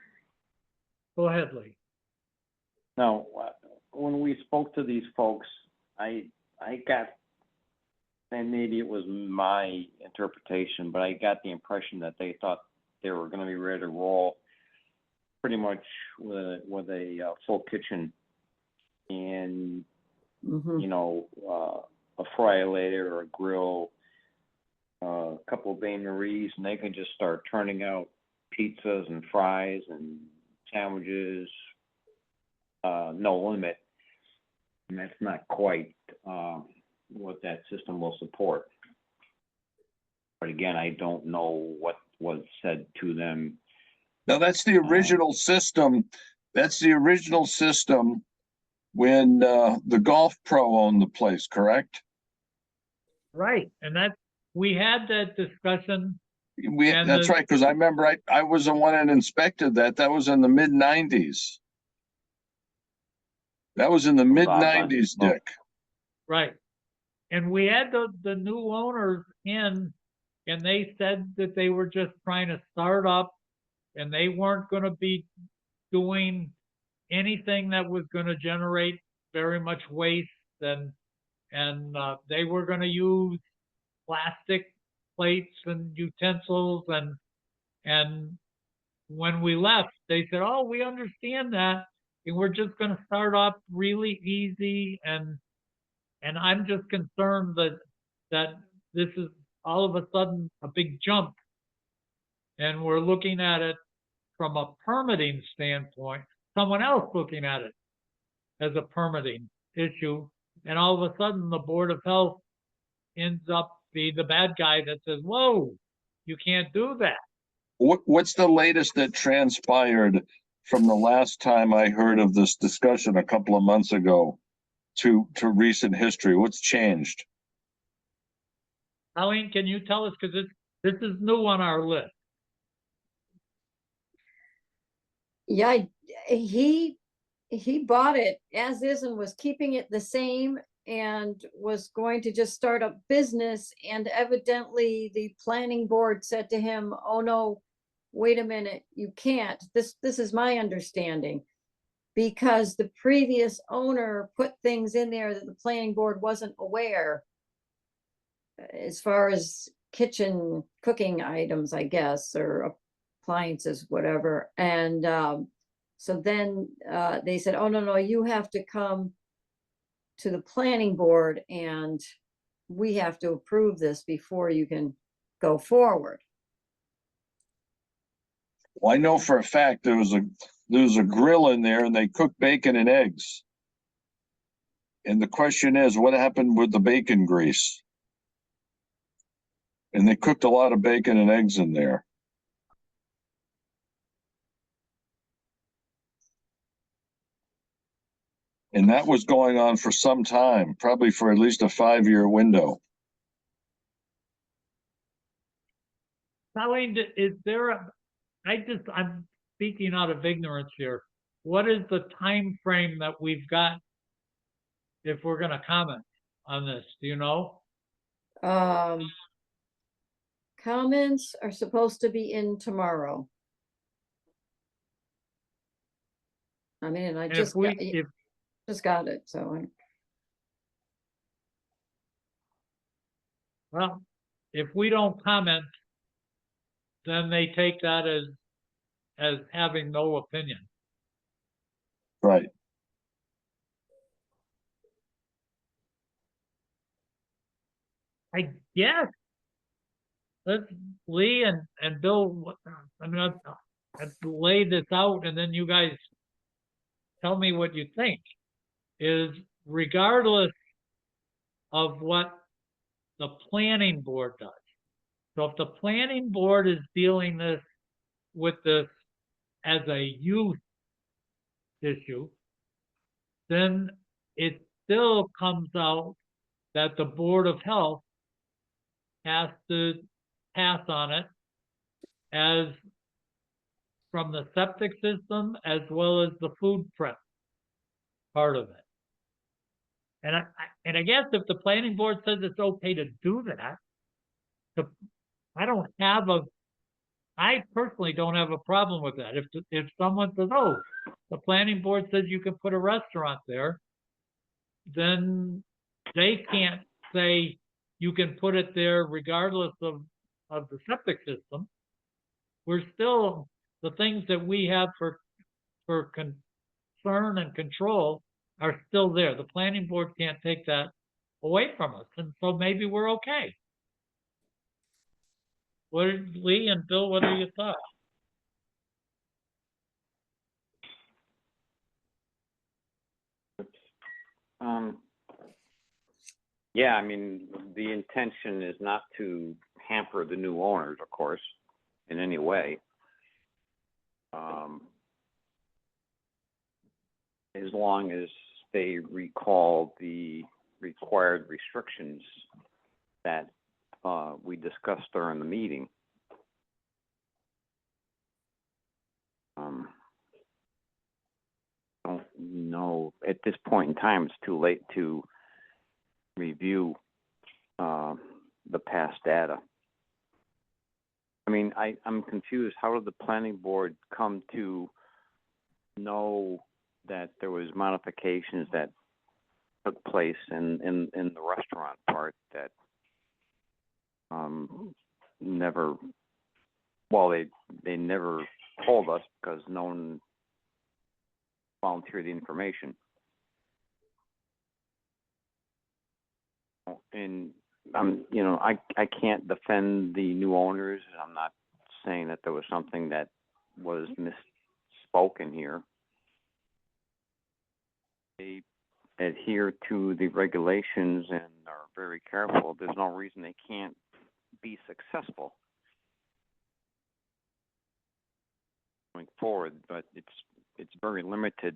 go ahead, Lee. no, when we spoke to these folks, I got, and maybe it was my interpretation, but I got the impression that they thought they were gonna be ready to roll pretty much with a full kitchen and, Mhm. you know, a fry later or a grill, a couple of bain maries, and they can just start turning out pizzas and fries and sandwiches, no limit. And that's not quite what that system will support. But again, I don't know what was said to them. Now, that's the original system. That's the original system when the Golf Pro owned the place, correct? Right, and we had that discussion. And That's right, because I remember I was the one that inspected that. That was in the mid-90s. That was in the mid-90s, Bob, Dick. Right. And we had the new owners in, and they said that they were just trying to start up and they weren't going to be doing anything that was going to generate very much waste, and they were going to use plastic plates and utensils, and when we left, they said, "Oh, we understand that, and we're just going to start off really easy." And I'm just concerned that this is all of a sudden a big jump, and we're looking at it from a permitting standpoint. Someone else looking at it as a permitting issue, and all of a sudden the Board of Health ends up being the bad guy that says, "Whoa, you can't do that." What's the latest that transpired from the last time I heard of this discussion a couple of months ago to recent history? What's changed? Colleen, can you tell us, because this is new on our list? Yeah, he bought it as is and was keeping it the same and was going to just start up business. And evidently the planning board said to him, "Oh no, wait a minute, you can't." This is my understanding. Because the previous owner put things in there that the planning board wasn't aware. As far as kitchen cooking items, I guess, or appliances, whatever. And so then they said, "Oh, no, you have to come to the planning board and we have to approve this before you can go forward." Well, I know for a fact there was a grill in there and they cooked bacon and eggs. And the question is, what happened with the bacon grease? And they cooked a lot of bacon and eggs in there. And that was going on for some time, probably for at least a 5-year window. Colleen, is there I'm speaking out of ignorance here. What is the time frame that we've got if we're going to comment on this? Do you know? Comments are supposed to be in tomorrow. I mean, I And just got it, so well, if we don't comment, then they take that as having no opinion. Right. I guess let's, Lee and Bill, I mean, I've laid this out and then you guys tell me what you think, is regardless of what the planning board does. So if the planning board is dealing with this as a youth issue, then it still comes out that the Board of Health has to pass on it as from the septic system as well as the food prep part of it. And I guess if the planning board says it's okay to do that, I personally don't have a problem with that. If someone says, oh, the planning board says you can put a restaurant there, then they can't say you can put it there regardless of the septic system. We're still, the things that we have for concern and control are still there. The planning board can't take that away from us. And so maybe we're okay. Lee and Bill, what are your thoughts? Yeah, I mean, the intention is not to hamper the new owners, of course, in any way. As long as they recall the required restrictions that we discussed during the meeting. I don't know, at this point in time, it's too late to review the past data. I mean, I'm confused. How did the planning board come to know that there was modifications that took place in the restaurant part that never, well, they never told us because no one volunteered the information. And you know, I can't defend the new owners. I'm not saying that there was something that was misspoken here. They adhere to the regulations and are very careful. There's no reason they can't be successful going forward, but it's very limited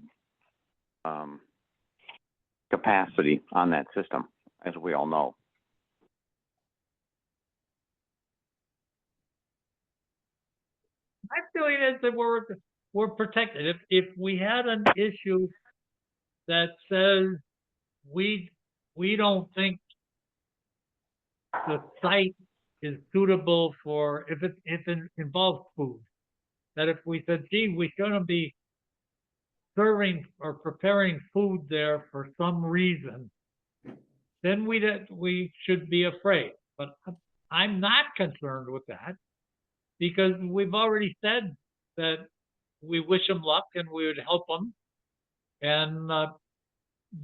capacity on that system, as we all know. My feeling is that we're protected. If we had an issue that says we don't think the site is suitable for, if it involves food, that if we said, gee, we shouldn't be serving or preparing food there for some reason, then we should be afraid. But I'm not concerned with that because we've already said that we wish them luck and we would help them. And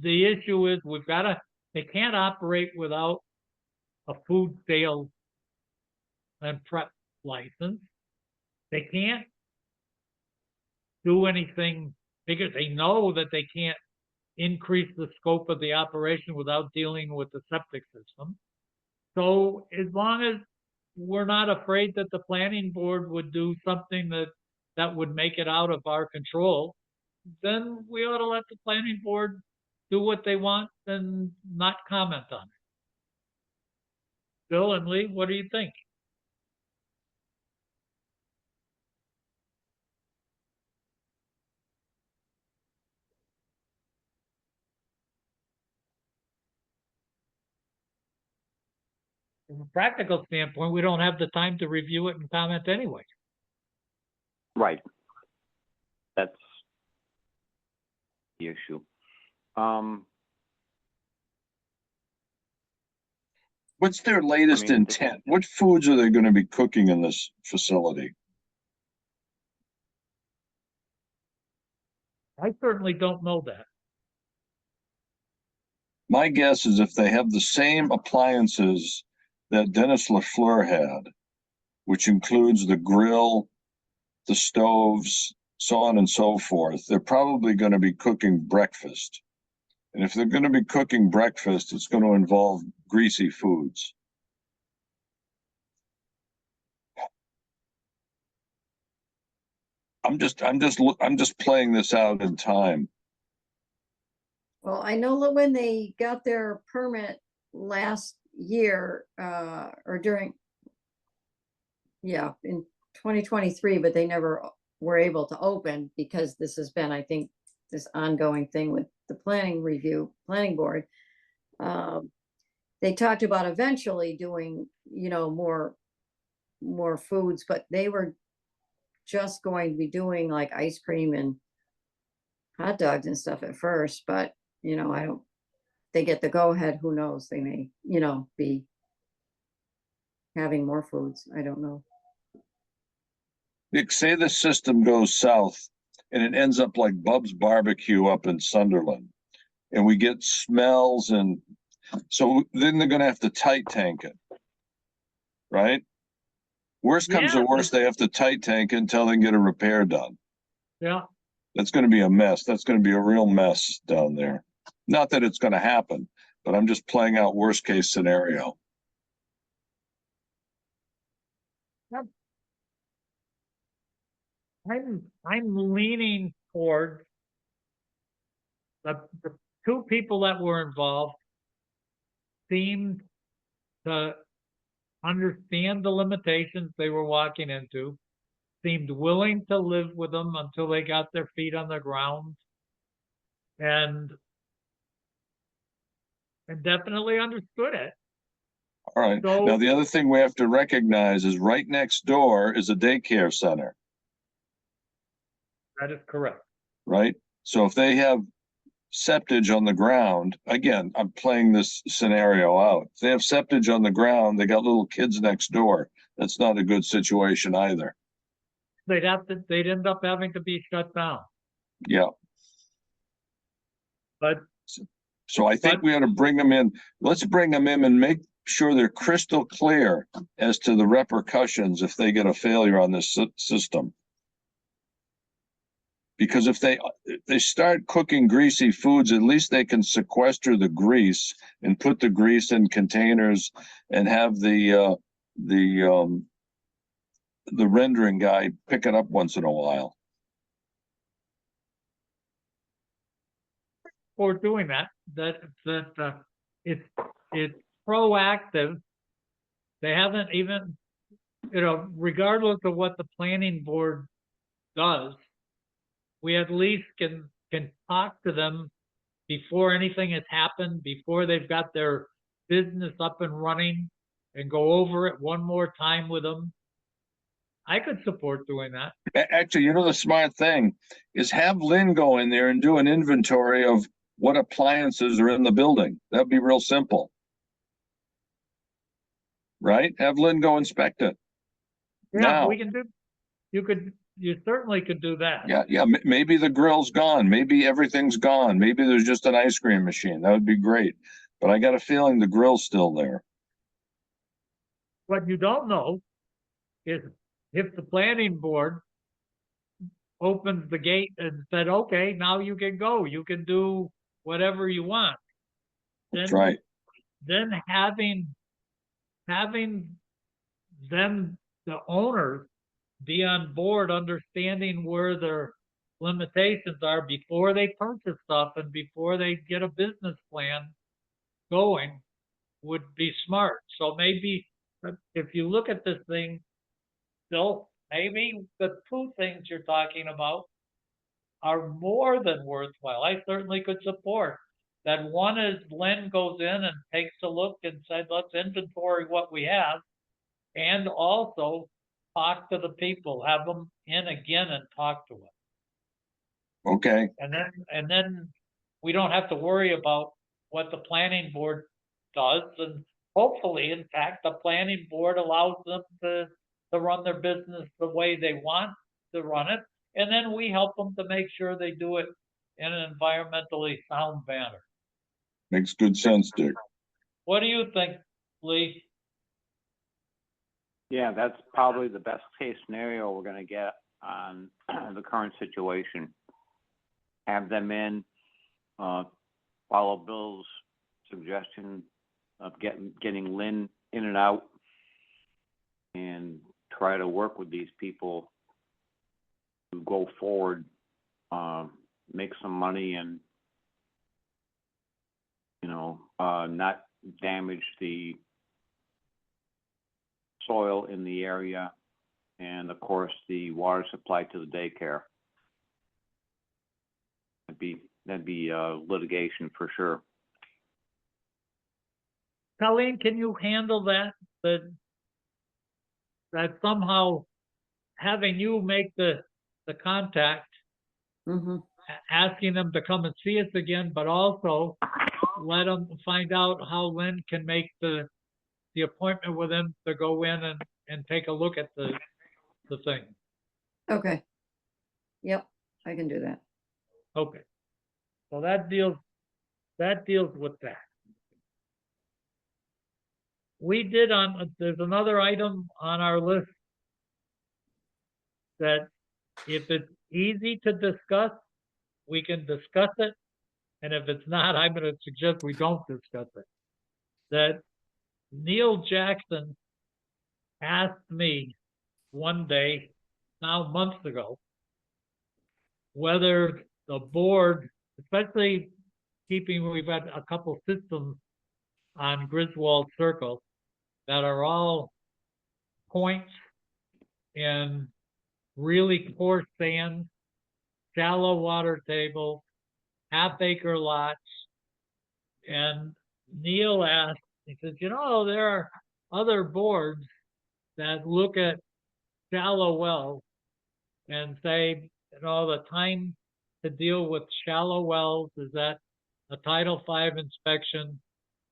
the issue is they can't operate without a food sales and prep license. They can't do anything because they know that they can't increase the scope of the operation without dealing with the septic system. So as long as we're not afraid that the planning board would do something that would make it out of our control, then we ought to let the planning board do what they want and not comment on it. Bill and Lee, what do you think? From a practical standpoint, we don't have the time to review it and comment anyway. Right. That's the issue. What's their latest intent? What foods are they going to be cooking in this facility? I certainly don't know that. My guess is if they have the same appliances that Dennis LaFleur had, which includes the grill, the stoves, so on and so forth, they're probably going to be cooking breakfast. And if they're going to be cooking breakfast, it's going to involve greasy foods. I'm just playing this out in time. Well, I know that when they got their permit last year, or during, yeah, in 2023, but they never were able to open because this has been, I think, this ongoing thing with the planning board. They talked about eventually doing, more foods, but they were just going to be doing like ice cream and hot dogs and stuff at first, but I don't, they get the go ahead, who knows, they may, be having more foods. I don't know. Nick, say the system goes south and it ends up like Bub's Barbecue up in Sunderland, and we get smells, and so then they're going to have to tight tank it, right? Worst comes to Yeah. worst, they have to tight tank it until they can get a repair done. Yeah, That's going to be a mess. That's going to be a real mess down there. Not that it's going to happen, but I'm just playing out worst case scenario. I'm leaning toward the two people that were involved seemed to understand the limitations they were walking into, seemed willing to live with them until they got their feet on the ground, and definitely understood it. All right. So Now, the other thing we have to recognize is right next door is a daycare center, that is correct. right? So if they have septage on the ground, again, I'm playing this scenario out. If they have septage on the ground, they got little kids next door. That's not a good situation either. They'd end up having to be shut down. Yeah. But So I think we ought to bring them in. Let's bring them in and make sure they're crystal clear as to the repercussions if they get a failure on this system. Because if they start cooking greasy foods, at least they can sequester the grease and put the grease in containers and have the rendering guy pick it up once in a while. for doing that it's proactive. They haven't even, regardless of what the planning board does, we at least can talk to them before anything has happened, before they've got their business up and running, and go over it one more time with them. I could support doing that. Actually, the smart thing is have Lynn go in there and do an inventory of what appliances are in the building. That'd be real simple. Right? Have Lynn go inspect it. Yeah, Now. we can do, you certainly could do that. Yeah. Maybe the grill's gone. Maybe everything's gone. Maybe there's just an ice cream machine. That would be great. But I got a feeling the grill's still there. What you don't know is if the planning board opens the gate and said, okay, now you can go, you can do whatever you want. That's right. Then having them, the owners, be on board, understanding where their limitations are before they purchase stuff and before they get a business plan going, would be smart. So maybe if you look at this thing, Bill, maybe the two things you're talking about are more than worthwhile. I certainly could support that. One is Len goes in and takes a look and said, let's inventory what we have, and also talk to the people, have them in again and talk to them. Okay. And then we don't have to worry about what the planning board does. And hopefully, in fact, the planning board allows them to run their business the way they want to run it. And then we help them to make sure they do it in an environmentally sound manner. Makes good sense, Dick. What do you think, Lee? Yeah, that's probably the best case scenario we're gonna get on the current situation. Have them in, follow Bill's suggestion of getting Lynn in and out, and try to work with these people to go forward, make some money and, not damage the soil in the area and of course the water supply to the daycare. That'd be litigation for sure. Colleen, can you handle that? That somehow having you make the contact, Mm-hmm. asking them to come and see us again, but also let them find out how Lynn can make the appointment with him to go in and take a look at the thing. Okay. Yep, I can do that. Okay. So that deals with that. There's another item on our list that if it's easy to discuss, we can discuss it. And if it's not, I'm going to suggest we don't discuss it. That Neil Jackson asked me one day, now months ago, whether the board, especially we've got a couple systems on Griswold Circle that are all points in really coarse sand, shallow water tables, half-acre lots. And Neil asked, he says, there are other boards that look at shallow wells and say, the time to deal with shallow wells is at a Title V inspection,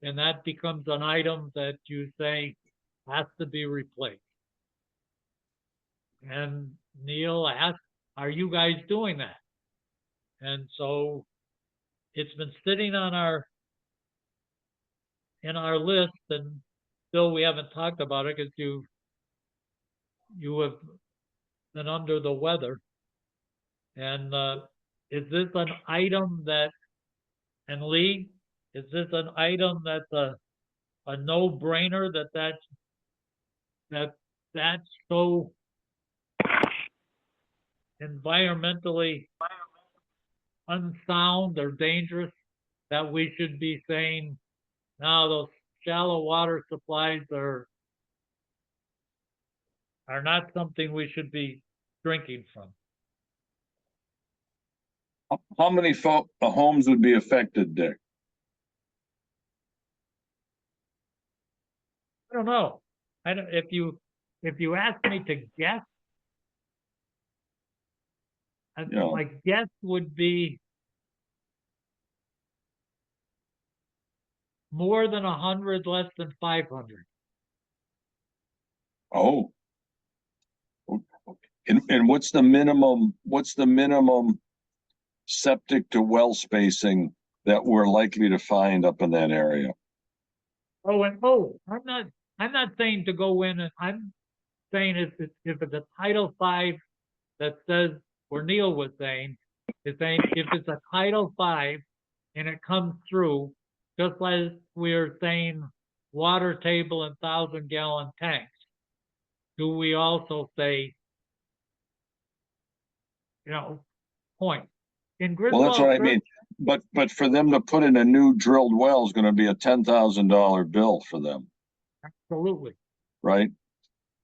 and that becomes an item that you say has to be replaced. And Neil asked, are you guys doing that? And so it's been sitting on in our list, and still we haven't talked about it because you have been under the weather. And is this an item and Lee, is this an item that's a no-brainer that's so environmentally unsound or dangerous that we should be saying, now those shallow water supplies are not something we should be drinking from? How many homes would be affected, Dick? I don't know. If you ask me to guess, Yeah. my guess would be more than 100, less than 500. Oh. And what's the minimum septic to well spacing that we're likely to find up in that area? I'm not saying to go in, and I'm saying if it's a Title V that says, where Neil was saying, is saying if it's a Title V and it comes through, just like we're saying water table and 1,000-gallon tanks, do we also say, point? In Well, that's what I Griswold, mean. But for them to put in a new drilled well is going to be a $10,000 bill for them, absolutely. right?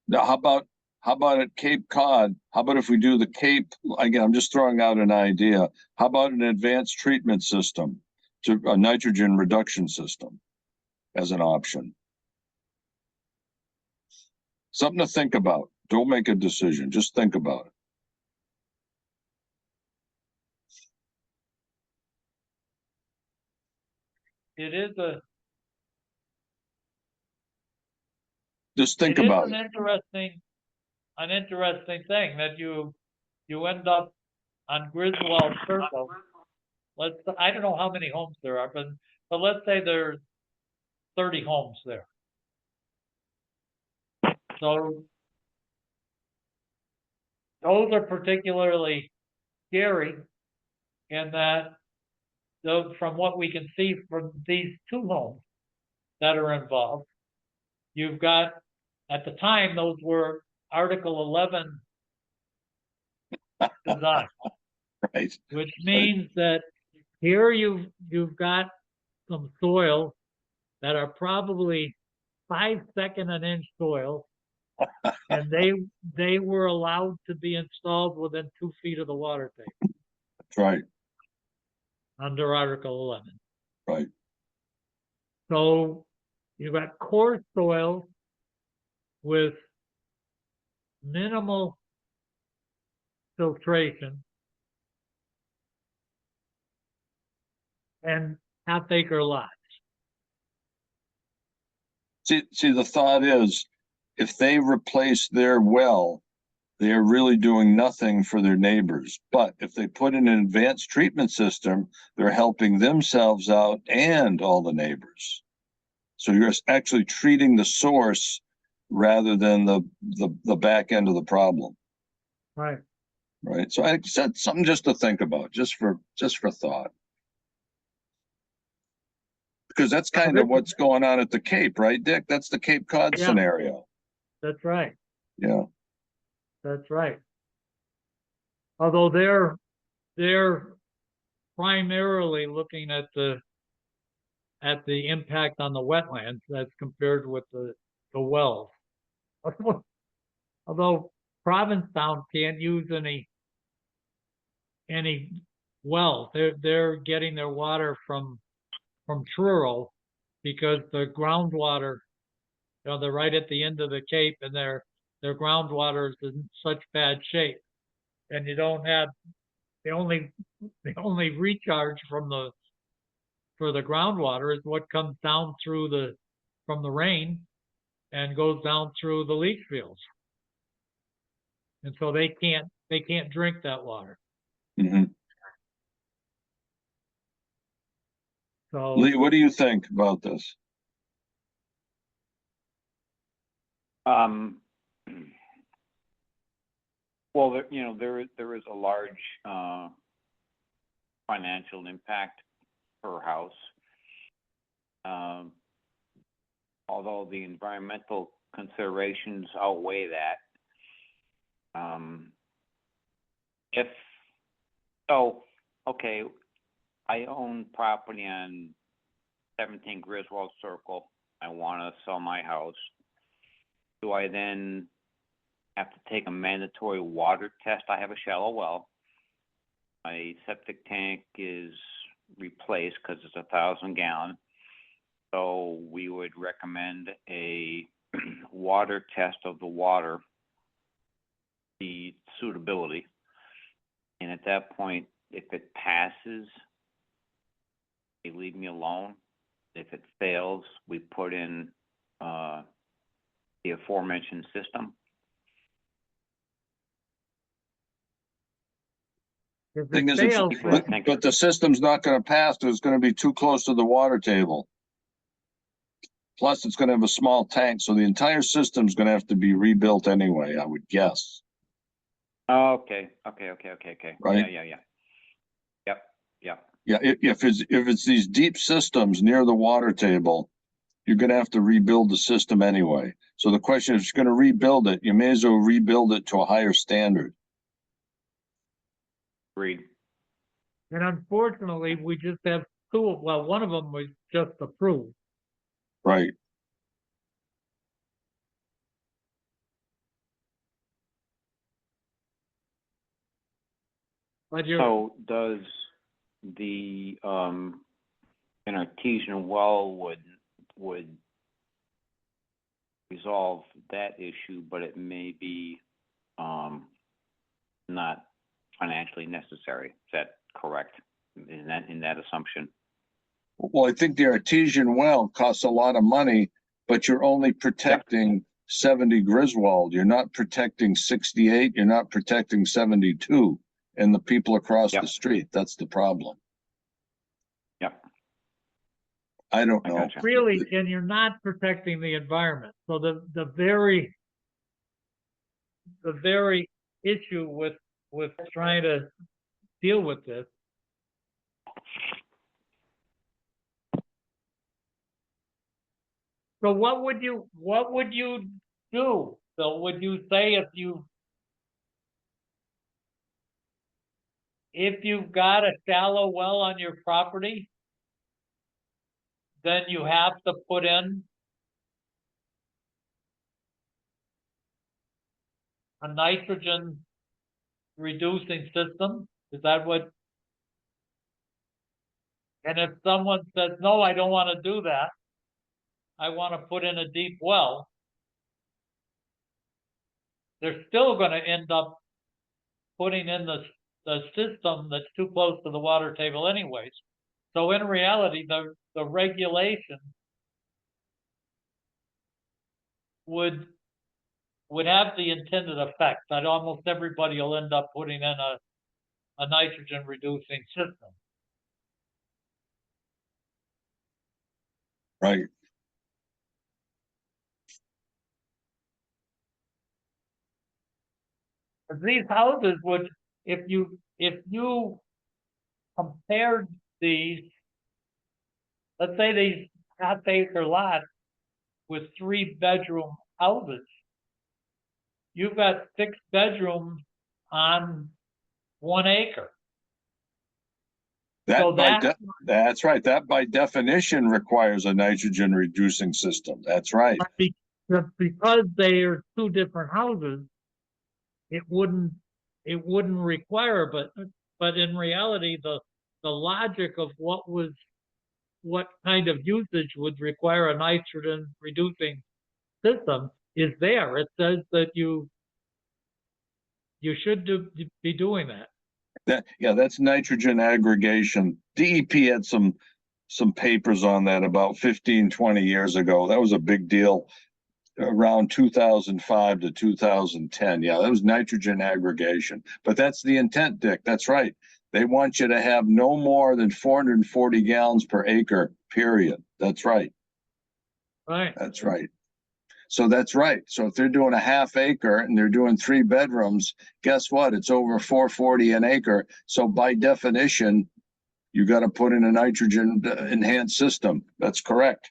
Now, how about at Cape Cod? How about if we do the Cape, again, I'm just throwing out an idea. How about an advanced treatment system, to a nitrogen reduction system as an option? Something to think about. Don't make a decision. Just think about it. It is Just think about it. An interesting thing that you end up on Griswold Circle. I don't know how many homes there are, but let's say there's 30 homes there. So those are particularly scary in that, though, from what we can see from these two homes that are involved, you've got, at the time, those were Article 11 design, Right. which means that here you've got some soil that are probably 5-second an inch soil, and they were allowed to be installed within 2 feet of the water table That's right. under Article 11. Right. So you've got coarse soil with minimal filtration and half-acre lots. See, the thought is, if they replace their well, they are really doing nothing for their neighbors. But if they put in an advanced treatment system, they're helping themselves out and all the neighbors. So you're actually treating the source rather than the back end of the problem, Right. right? So I said something just to think about, just for thought. Because that's kind of what's going on at the Cape, right, Dick? That's the Cape Cod Yeah. scenario. That's right. Yeah. That's right. Although they're primarily looking at the impact on the wetlands as compared with the wells. Although Provincetown can't use any wells. They're getting their water from Truro because the groundwater, they're right at the end of the Cape, and their groundwater is in such bad shape. And you don't have, the only recharge for the groundwater is what comes down from the rain and goes down through the leach fields. And so they can't drink that water. Mm-hmm. So Lee, what do you think about this? Well, there is a large financial impact per house. Although the environmental considerations outweigh that. Okay, I own property on 17 Griswold Circle. I want to sell my house. Do I then have to take a mandatory water test? I have a shallow well. My septic tank is replaced because it's 1,000 gallon. So we would recommend a water test of the water, the suitability. And at that point, if it passes, they leave me alone. If it fails, we put in the aforementioned system. if Thing it is, fails, but the system's not going to pass because it's going to be too close to the water table. Plus, it's going to have a small tank, so the entire system's going to have to be rebuilt anyway, I would guess. Okay. Right. Yeah. Yep. Yeah, if it's these deep systems near the water table, you're going to have to rebuild the system anyway. So the question is, if you're going to rebuild it, you may as well rebuild it to a higher standard. Agreed. and unfortunately, we just have two. Well, one of them was just approved. Right. But you're, So does the an artesian well would resolve that issue, but it may be not financially necessary. Is that correct in that assumption? Well, I think the artesian well costs a lot of money, but you're only protecting 70 Griswold. You're not protecting 68. You're not protecting 72 and the people across Yep. the street. That's the problem. Yep. I don't I know. gotcha. really, and you're not protecting the environment. So the very the very issue with trying to deal with this. So what would you do? So would you say if you've got a shallow well on your property, then you have to put in a nitrogen reducing system? Is that what? And if someone says, no, I don't want to do that, I want to put in a deep well, they're still going to end up putting in the system that's too close to the water table anyways. So in reality, the regulation would have the intended effect that almost everybody will end up putting in a nitrogen reducing system. Right. These houses would, if you compared these, let's say these half-acre lots with 3-bedroom houses, you've got 6 bedrooms on 1 acre. So That's right. That by definition requires a nitrogen reducing system. That's right. Because they are 2 different houses, it wouldn't require, but in reality, the logic of what kind of usage would require a nitrogen reducing system is there. It says that you should be doing that. That's nitrogen aggregation. DEP had some papers on that about 15, 20 years ago. That was a big deal around 2005 to 2010. Yeah, that was nitrogen aggregation. But that's the intent, Dick. That's right. They want you to have no more than 440 gallons per acre, period. That's right. Right. That's right. So that's right. So if they're doing a half acre and they're doing 3 bedrooms, guess what? It's over 440 an acre. So by definition, you got to put in a nitrogen enhanced system. That's correct.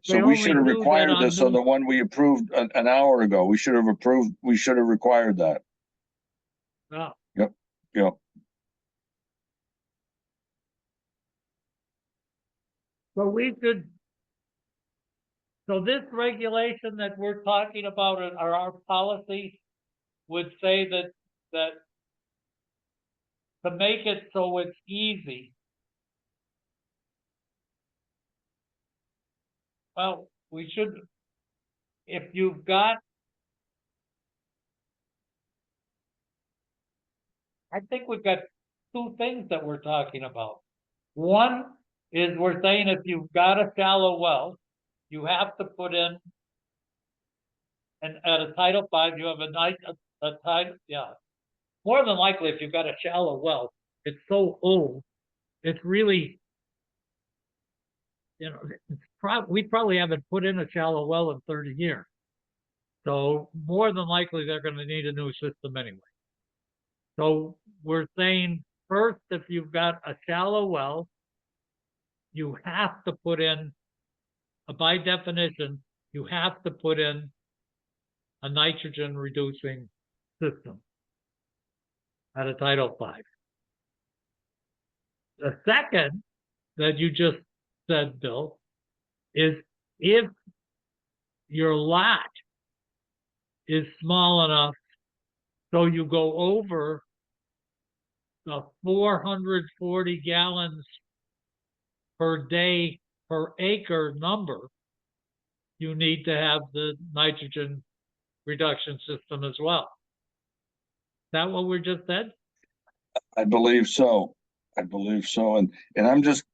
So we should have required this on the one we approved an hour ago. We should have required that. Yeah. Yep. So this regulation that we're talking about, or our policy, would say that to make it so it's easy, well, we should, if you've got, I think we've got 2 things that we're talking about. One is we're saying if you've got a shallow well, you have to put in, and at a Title V, you have a title, yeah. More than likely, if you've got a shallow well, it's so old, it's really, we probably haven't put in a shallow well in 30 years. So more than likely, they're going to need a new system anyway. So we're saying first, if you've got a shallow well, you have to put in, by definition, you have to put in a nitrogen reducing system at a Title V. The second that you just said, Bill, is if your lot is small enough so you go over the 440 gallons per day per acre number, you need to have the nitrogen reduction system as well. Is that what we just said? I believe so. And I'm just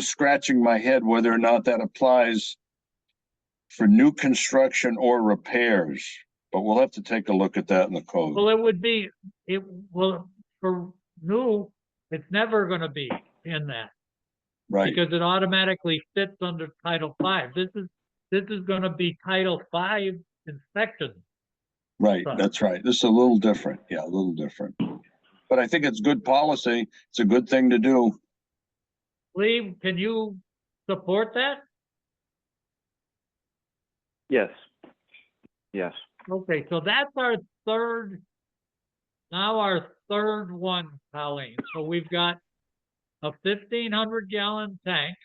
scratching my head whether or not that applies for new construction or repairs. But we'll have to take a look at that in the code. Well, for new, it's never going to be in that. Right. Because it automatically fits under Title V. This is going to be Title V inspection. Right, Right. that's right. This is a little different. Yeah, a little different. But I think it's good policy. It's a good thing to do. Lee, can you support that? Yes. Yes. Okay, so that's our third, now our third one, Colleen. So we've got a 1,500-gallon tank.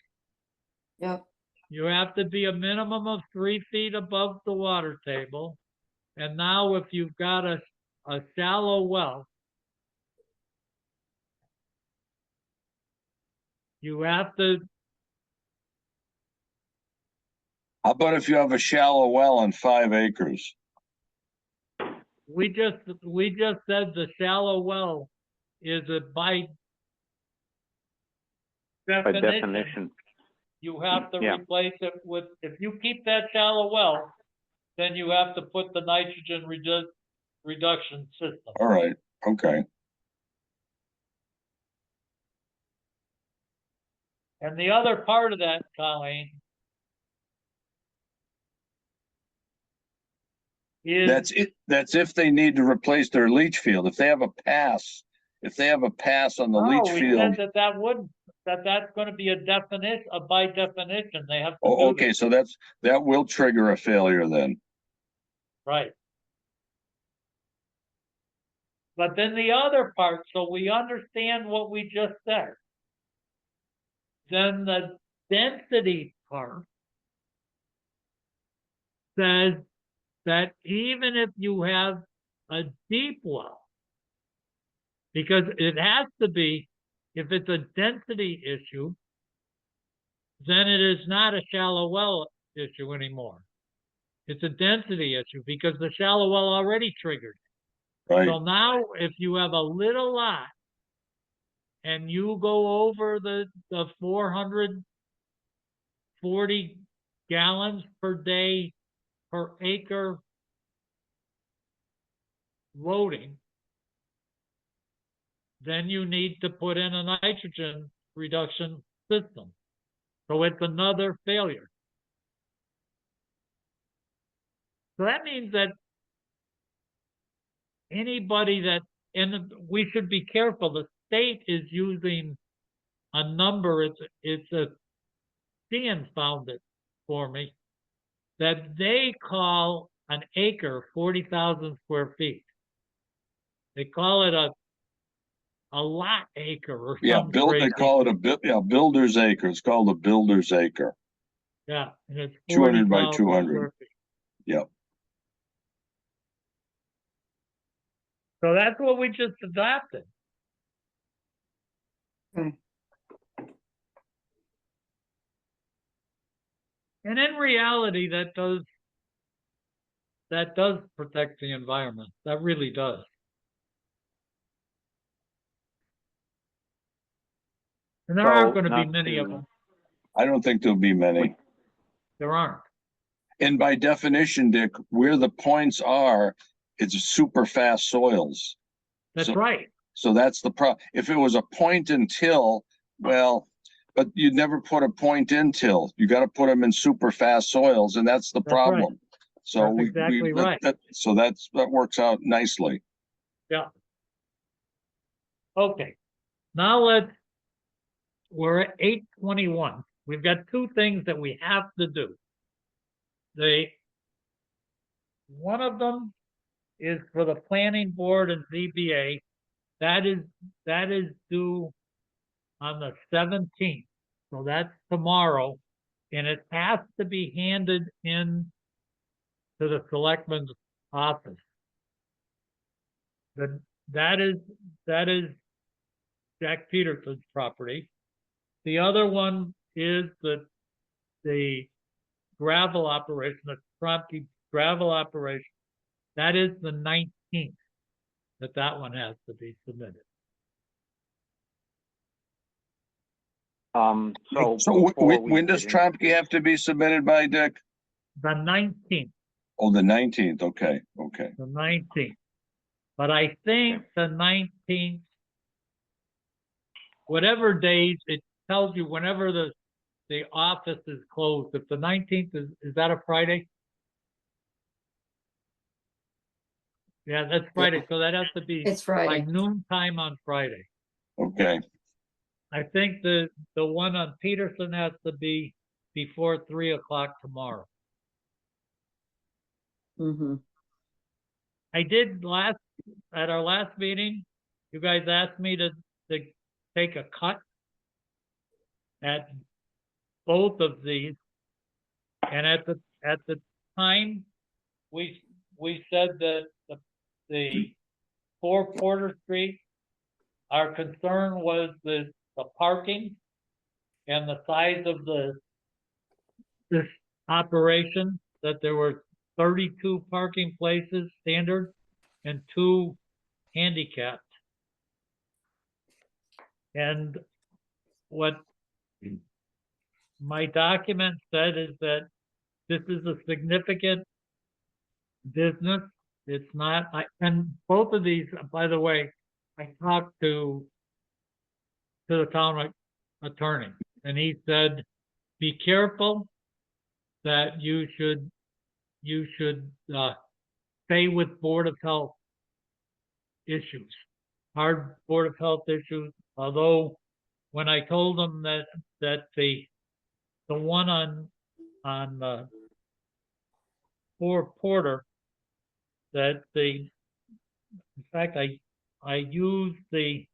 Yep, You have to be a minimum of 3 feet above the water table. And now if you've got a shallow well, you have to, How about if you have a shallow well on 5 acres? we just said the shallow well is a by By definition, definition. you have to Yeah. replace it with, if you keep that shallow well, then you have to put the nitrogen reduction system. All right, okay. And the other part of that, Colleen, is, That's it. That's if they need to replace their leach field. If they have a pass on the oh, leach we field. said that wouldn't, that's gonna be a definition, by definition, they have to Oh, do okay, this. so that will trigger a failure then. Right. But then the other part, so we understand what we just said. Then the density part says that even if you have a deep well, because it has to be, if it's a density issue, then it is not a shallow well issue anymore. It's a density issue because the shallow well already triggered. Right, So now if you have a little lot and you go over the 440 gallons per day per acre loading, then you need to put in a nitrogen reduction system. So it's another failure. So that means that anybody that, and we should be careful, the state is using a number, it's a, Ian found it for me, that they call an acre 40,000 square feet. They call it a lot acre or yeah, some they crazy. call it builder's acre. It's called a builder's acre. Yeah, and it's 200 by 40,000 200. square feet. Yep. So that's what we just adopted. okay, And in reality, that does protect the environment. That really does. And there aren't So, going to be not many of to- them. I don't think there'll be many. There aren't. And by definition, Dick, where the points are, it's super fast soils. That's So- right. So that's the problem. If it was a point and till, well, but you'd never put a point in till. You got to put them in super fast soils, and that's the That's right. problem. So That's we exactly that- right. so that works out nicely. Yeah. Okay. Now we're at 8:21. We've got two things that we have to do. One of them is for the planning board and ZBA. That is due on the 17th. So that's tomorrow. And it has to be handed in to the selectman's office. That is Jack Peterson's property. The other one is the gravel operation, the Trompke gravel operation. That is the 19th that one has to be submitted. So. So before we when does get in- Trompke have to be submitted by, Dick? The 19th, Oh, the 19th. Okay, okay. the 19th. But I think the 19th, whatever days, it tells you whenever the office is closed. If the 19th is that a Friday? Yeah, that's Friday, so that has to be It's by Friday. noon time on Friday. Okay, I think the one on Peterson has to be before 3 o'clock tomorrow. Mm-hmm. I did at our last meeting, you guys asked me to take a cut at both of these. And at the time, we said that the 4 Porter Street, our concern was the parking and the size of this operation, that there were 32 parking places standard and 2 handicapped. And what my document said is that this is a significant business. It's not, and both of these, by the way, I talked to the town attorney, and he said, be careful that you should stay with Board of Health issues, hard Board of Health issues. Although when I told them that the one on 4 Porter, that in fact I used the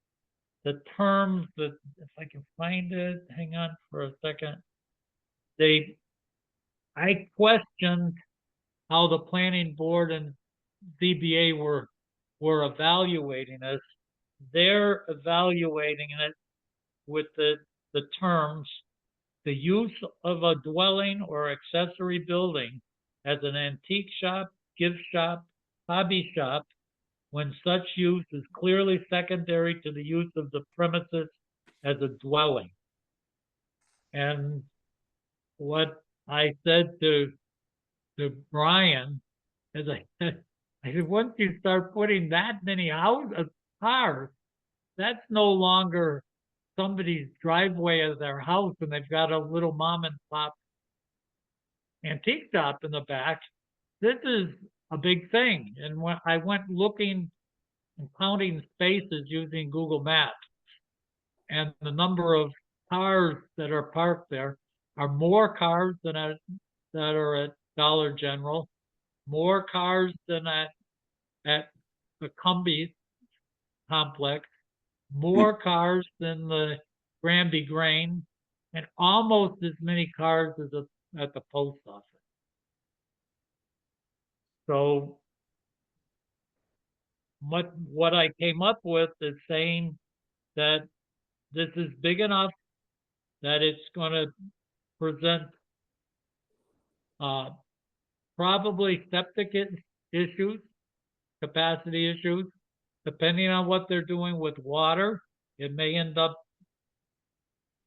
terms that, if I can find it, hang on for a second. I questioned how the planning board and ZBA were evaluating this. They're evaluating it with the terms, the use of a dwelling or accessory building as an antique shop, gift shop, hobby shop, when such use is clearly secondary to the use of the premises as a dwelling. And what I said to Brian is I said, once you start putting that many cars, that's no longer somebody's driveway of their house and they've got a little mom and pop antique shop in the back. This is a big thing. And when I went looking and counting spaces using Google Maps, and the number of cars that are parked there are more cars than that are at Dollar General, more cars than at the Granby complex, more cars than the Granby Grain, and almost as many cars as at the post office. So what I came up with is saying that this is big enough that it's going to present probably septic issues, capacity issues. Depending on what they're doing with water, it may end up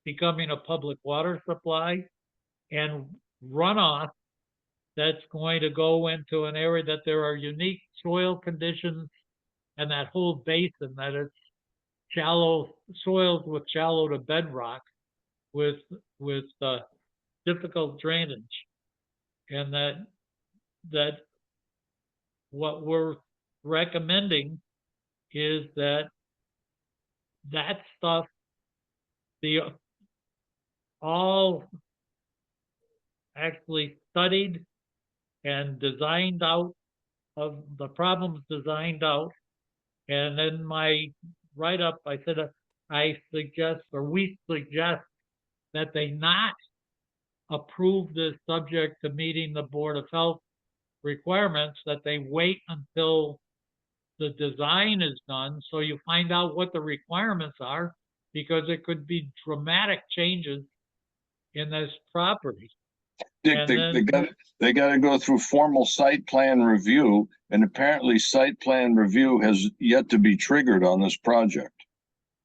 becoming a public water supply, and runoff that's going to go into an area that there are unique soil conditions, and that whole basin, that it's shallow soils with shallow to bedrock with difficult drainage, and that what we're recommending is that stuff be all actually studied and designed out, of the problems designed out. And then my write-up, I said, we suggest that they not approve this subject to meeting the Board of Health requirements, that they wait until the design is done, so you find out what the requirements are, because it could be dramatic changes in this property. Dick, And they gotta go through formal site plan review, and apparently site plan review has yet to be triggered on this project.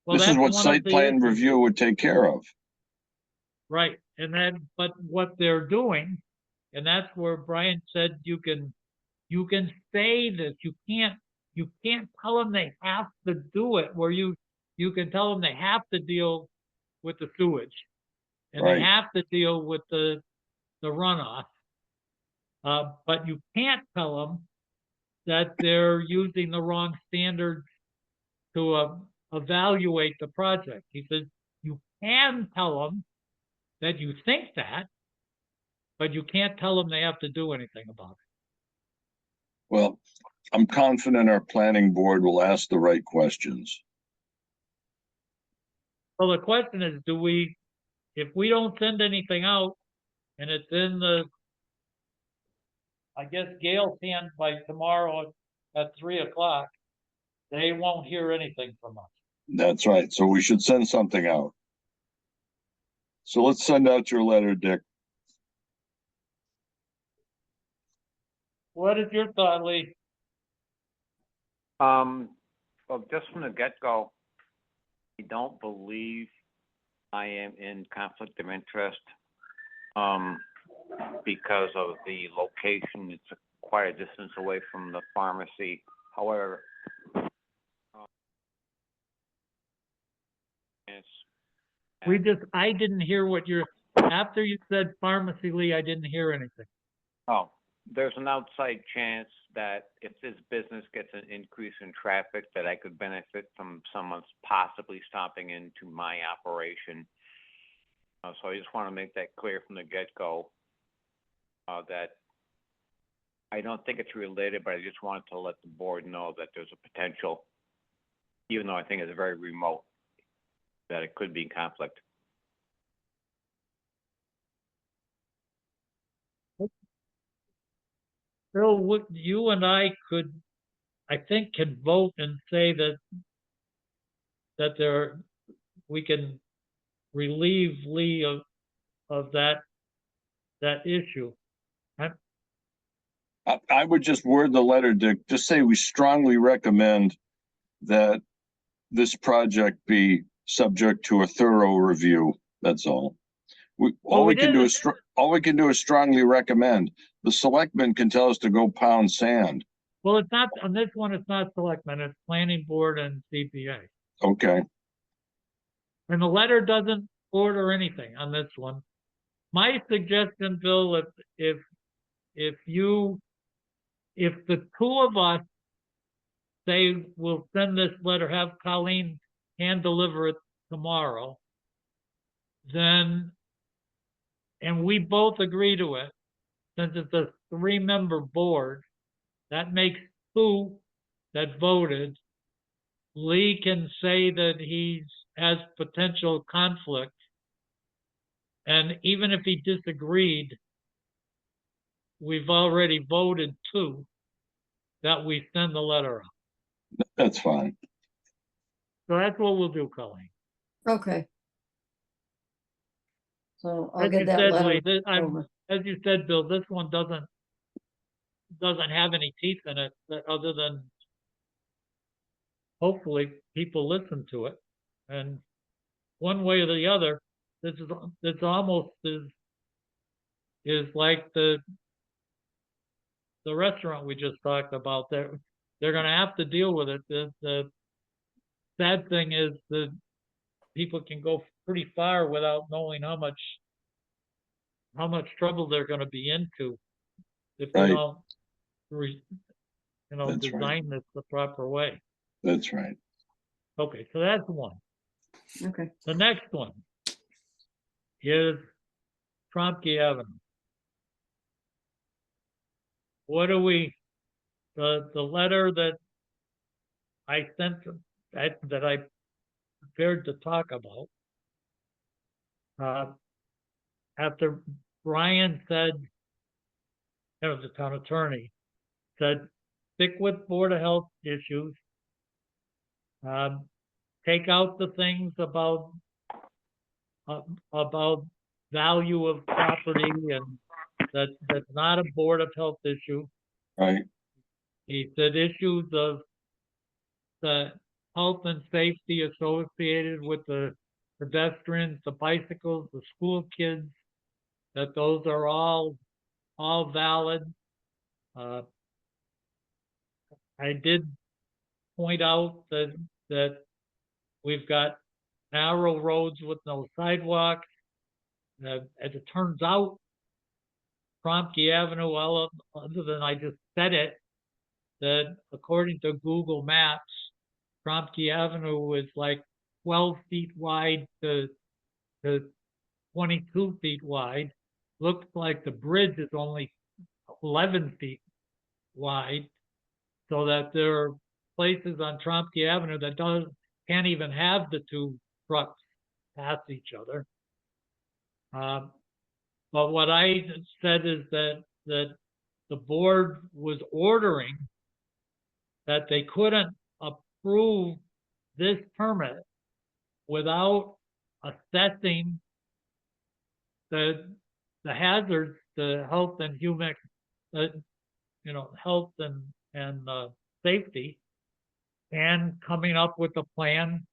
Well, This is that's what one of site the plan issues. review would take care of. Right, and then, but what they're doing, and that's where Brian said you can say this, you can't tell them they have to do it, where you can tell them they have to deal with the sewage, and Right. they have to deal with the runoff. But you can't tell them that they're using the wrong standards to evaluate the project. He says, you can tell them that you think that, but you can't tell them they have to do anything about it. Well, I'm confident our planning board will ask the right questions. So the question is, if we don't send anything out and it's in I guess Gail's hands by tomorrow at 3 o'clock, they won't hear anything from us. That's right. So we should send something out. So let's send out your letter, Dick. What is your thought, Lee? Well, just from the get-go, I don't believe I am in conflict of interest, because of the location. It's quite a distance away from the pharmacy. However, I didn't hear after you said pharmacy, Lee, I didn't hear anything. there's an outside chance that if this business gets an increase in traffic, that I could benefit from someone's possibly stopping into my operation. So I just want to make that clear from the get-go, that I don't think it's related, but I just wanted to let the board know that there's a potential, even though I think it's very remote, that it could be in conflict. Bill, you and I I think, can vote and say that we can relieve Lee of that issue. I would just word the letter, Dick, just say we strongly recommend that this project be subject to a thorough review. That's all. All we can do is strongly recommend. The selectmen can tell us to go pound sand. Well, it's not, on this one, it's not selectmen, it's planning board and CPA. Okay, And the letter doesn't order anything on this one. My suggestion, Bill, if the two of us say we'll send this letter, have Colleen hand deliver it tomorrow, then, and we both agree to it, since it's a 3-member board, that makes 2 that voted. Lee can say that he has potential conflict. And even if he disagreed, we've already voted 2 that we send the letter out. that's fine. So that's what we'll do, Colleen. Okay. So I'll As get you that said, letter Lee, over. as you said, Bill, this one doesn't have any teeth in it, other than hopefully people listen to it. And one way or the other, it's almost is like the restaurant we just talked about. They're going to have to deal with it. The sad thing is that people can go pretty far without knowing how much trouble they're going to be into if they Right. don't, That's design right. this the proper way. That's right. Okay, so that's one. Okay. The next one is Tromke Avenue. What do the letter that I sent, that I prepared to talk about, after Brian said, the town attorney said, stick with Board of Health issues. Take out the things about value of property, and that's not a Board of Health issue. Right. He said issues of the health and safety associated with the pedestrians, the bicycles, the school kids, that those are all valid. I did point out that we've got narrow roads with no sidewalks. As it turns out, Tromke Avenue, other than I just said it, that according to Google Maps, Tromsky Avenue is like 12 feet wide to 22 feet wide. Looks like the bridge is only 11 feet wide, so that there are places on Tromsky Avenue that can't even have the two trucks pass each other. But what I said is that the board was ordering that they couldn't approve this permit without assessing the hazards, the health and human, health and safety, and coming up with a plan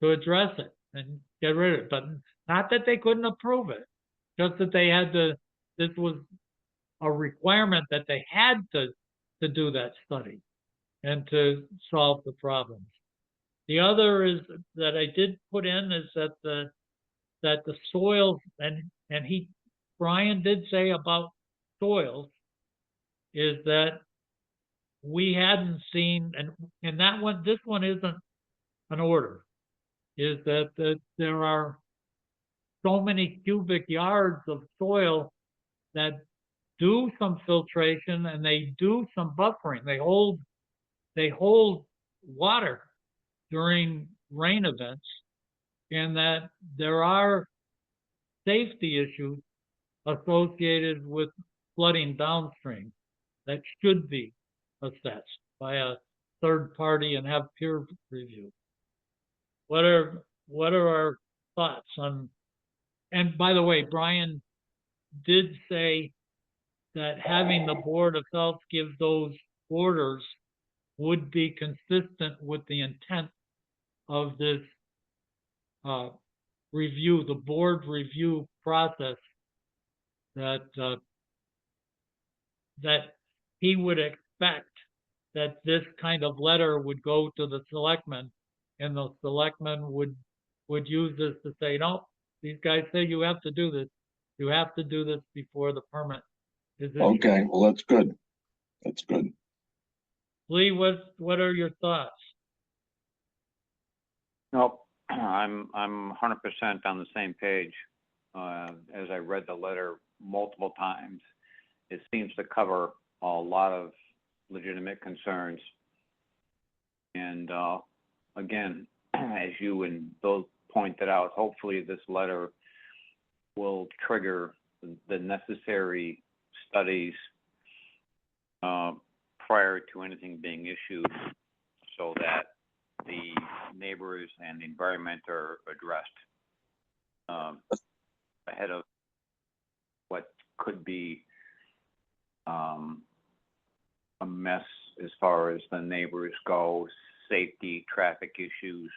to address it and get rid of it. But not that they couldn't approve it, just that they had to. This was a requirement that they had to do that study and to solve the problems. The other is that I did put in is that the soils and Brian did say about soils is that we hadn't seen, and that one, this one isn't an order, is that there are so many cubic yards of soil that do some filtration and they do some buffering. They hold water during rain events, and that there are safety issues associated with flooding downstream that should be assessed by a third party and have peer review. What are our thoughts on? And by the way, Brian did say that having the Board of Health give those orders would be consistent with the intent of this review, the board review process, that he would expect that this kind of letter would go to the selectmen, and the selectmen would use this to say, no, these guys say you have to do this. You have to do this before the permit is issued. Okay, well, that's good. That's good. Lee, what are your thoughts? Nope, I'm 100% on the same page. As I read the letter multiple times, it seems to cover a lot of legitimate concerns. And again, as you and Bill pointed out, hopefully this letter will trigger the necessary studies prior to anything being issued, so that the neighbors and the environment are addressed ahead of what could be a mess as far as the neighbors go, safety, traffic issues,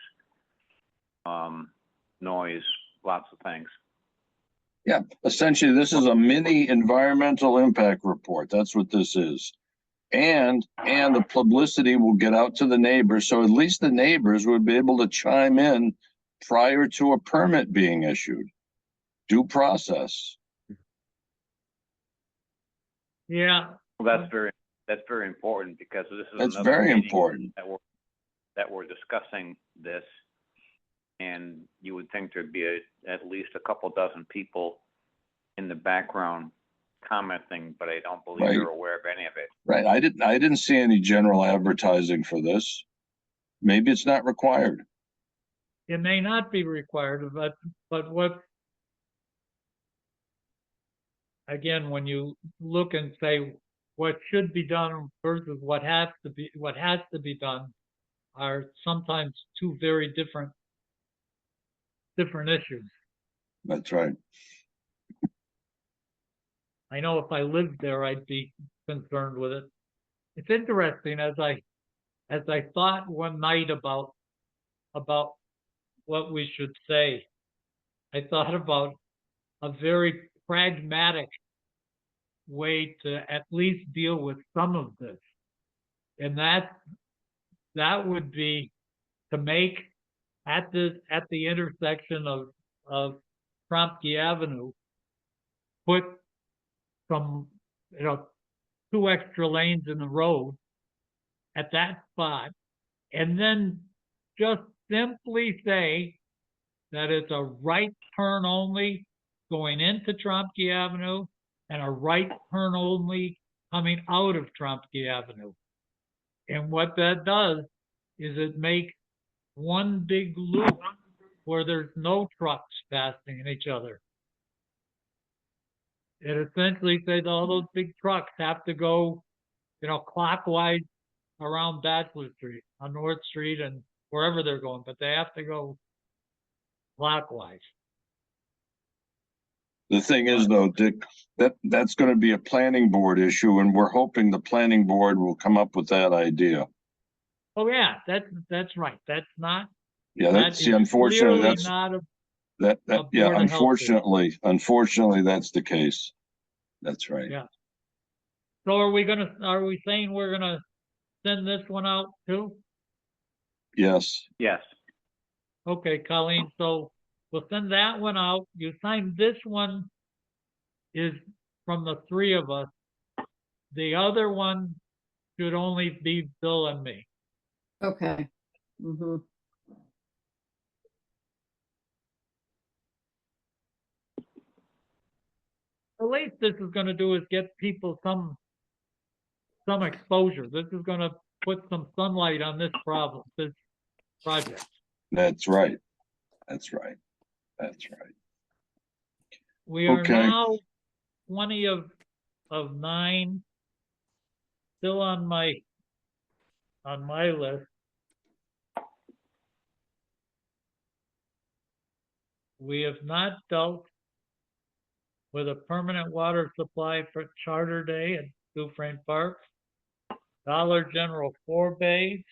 noise, lots of things. Yeah, essentially, this is a mini environmental impact report. That's what this is. And the publicity will get out to the neighbors, so at least the neighbors would be able to chime in prior to a permit being issued. Due process. Yeah. Well, that's very important, because this is That's another very meeting important. that we're discussing this, and you would think there'd be at least a couple dozen people in the background commenting, but I don't believe Right. they're aware of any of it. Right. I didn't see any general advertising for this. Maybe it's not required. It may not be required, but what, again, when you look and say what should be done versus what has to be done are sometimes two very different issues. That's right. I know if I lived there, I'd be concerned with it. It's interesting, as I thought one night about what we should say, I thought about a very pragmatic way to at least deal with some of this. And that would be to make at the intersection of Tromsky Avenue, put some, 2 extra lanes in the road at that spot, and then just simply say that it's a right turn only going into Tromke Avenue and a right turn only coming out of Tromke Avenue. And what that does is it makes one big loop where there's no trucks passing each other. It essentially says all those big trucks have to go, clockwise around Bachelor Street, on North Street and wherever they're going, but they have to go clockwise. The thing is though, Dick, that's gonna be a planning board issue and we're hoping the planning board will come up with that idea. Oh, yeah, that's right. That's not, Yeah, that that's, is see, unfortunately, clearly that's, not a, yeah, Board of Health issue. unfortunately, that's the case. That's right. Yeah. So are we saying we're gonna send this one out too? Yes, Yes. Okay, Colleen, so we'll send that one out. You sign this one is from the three of us. The other one should only be Bill and me. Okay. Mm-hmm. The least this is gonna do is get people some exposure. This is gonna put some sunlight on this problem, this project. that's right. That's right. That's right. We are Okay. now 20 of 9, still on my list. We have not dealt with a permanent water supply for Charter Day at Dufresne Park. Dollar General 4 bays.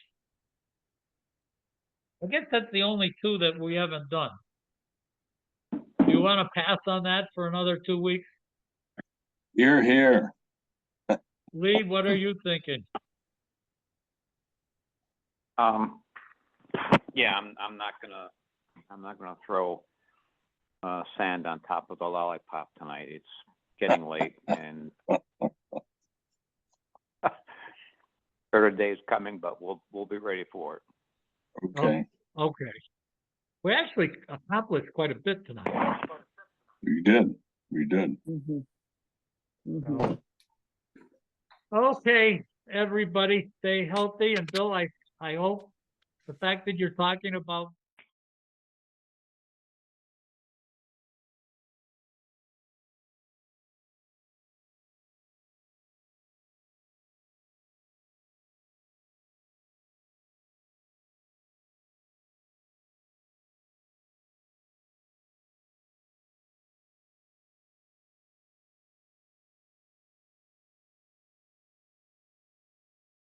I guess that's the only 2 that we haven't done. Do you want to pass on that for another 2 weeks? You're here. Lee, what are you thinking? Yeah, I'm not gonna throw sand on top of the lollipop tonight. It's getting late and third day is coming, but we'll be ready for it. Okay, Okay. We actually accomplished quite a bit tonight. we did. Mm-hmm. Mm-hmm. Okay, everybody, stay healthy. And Bill, I hope the fact that you're talking about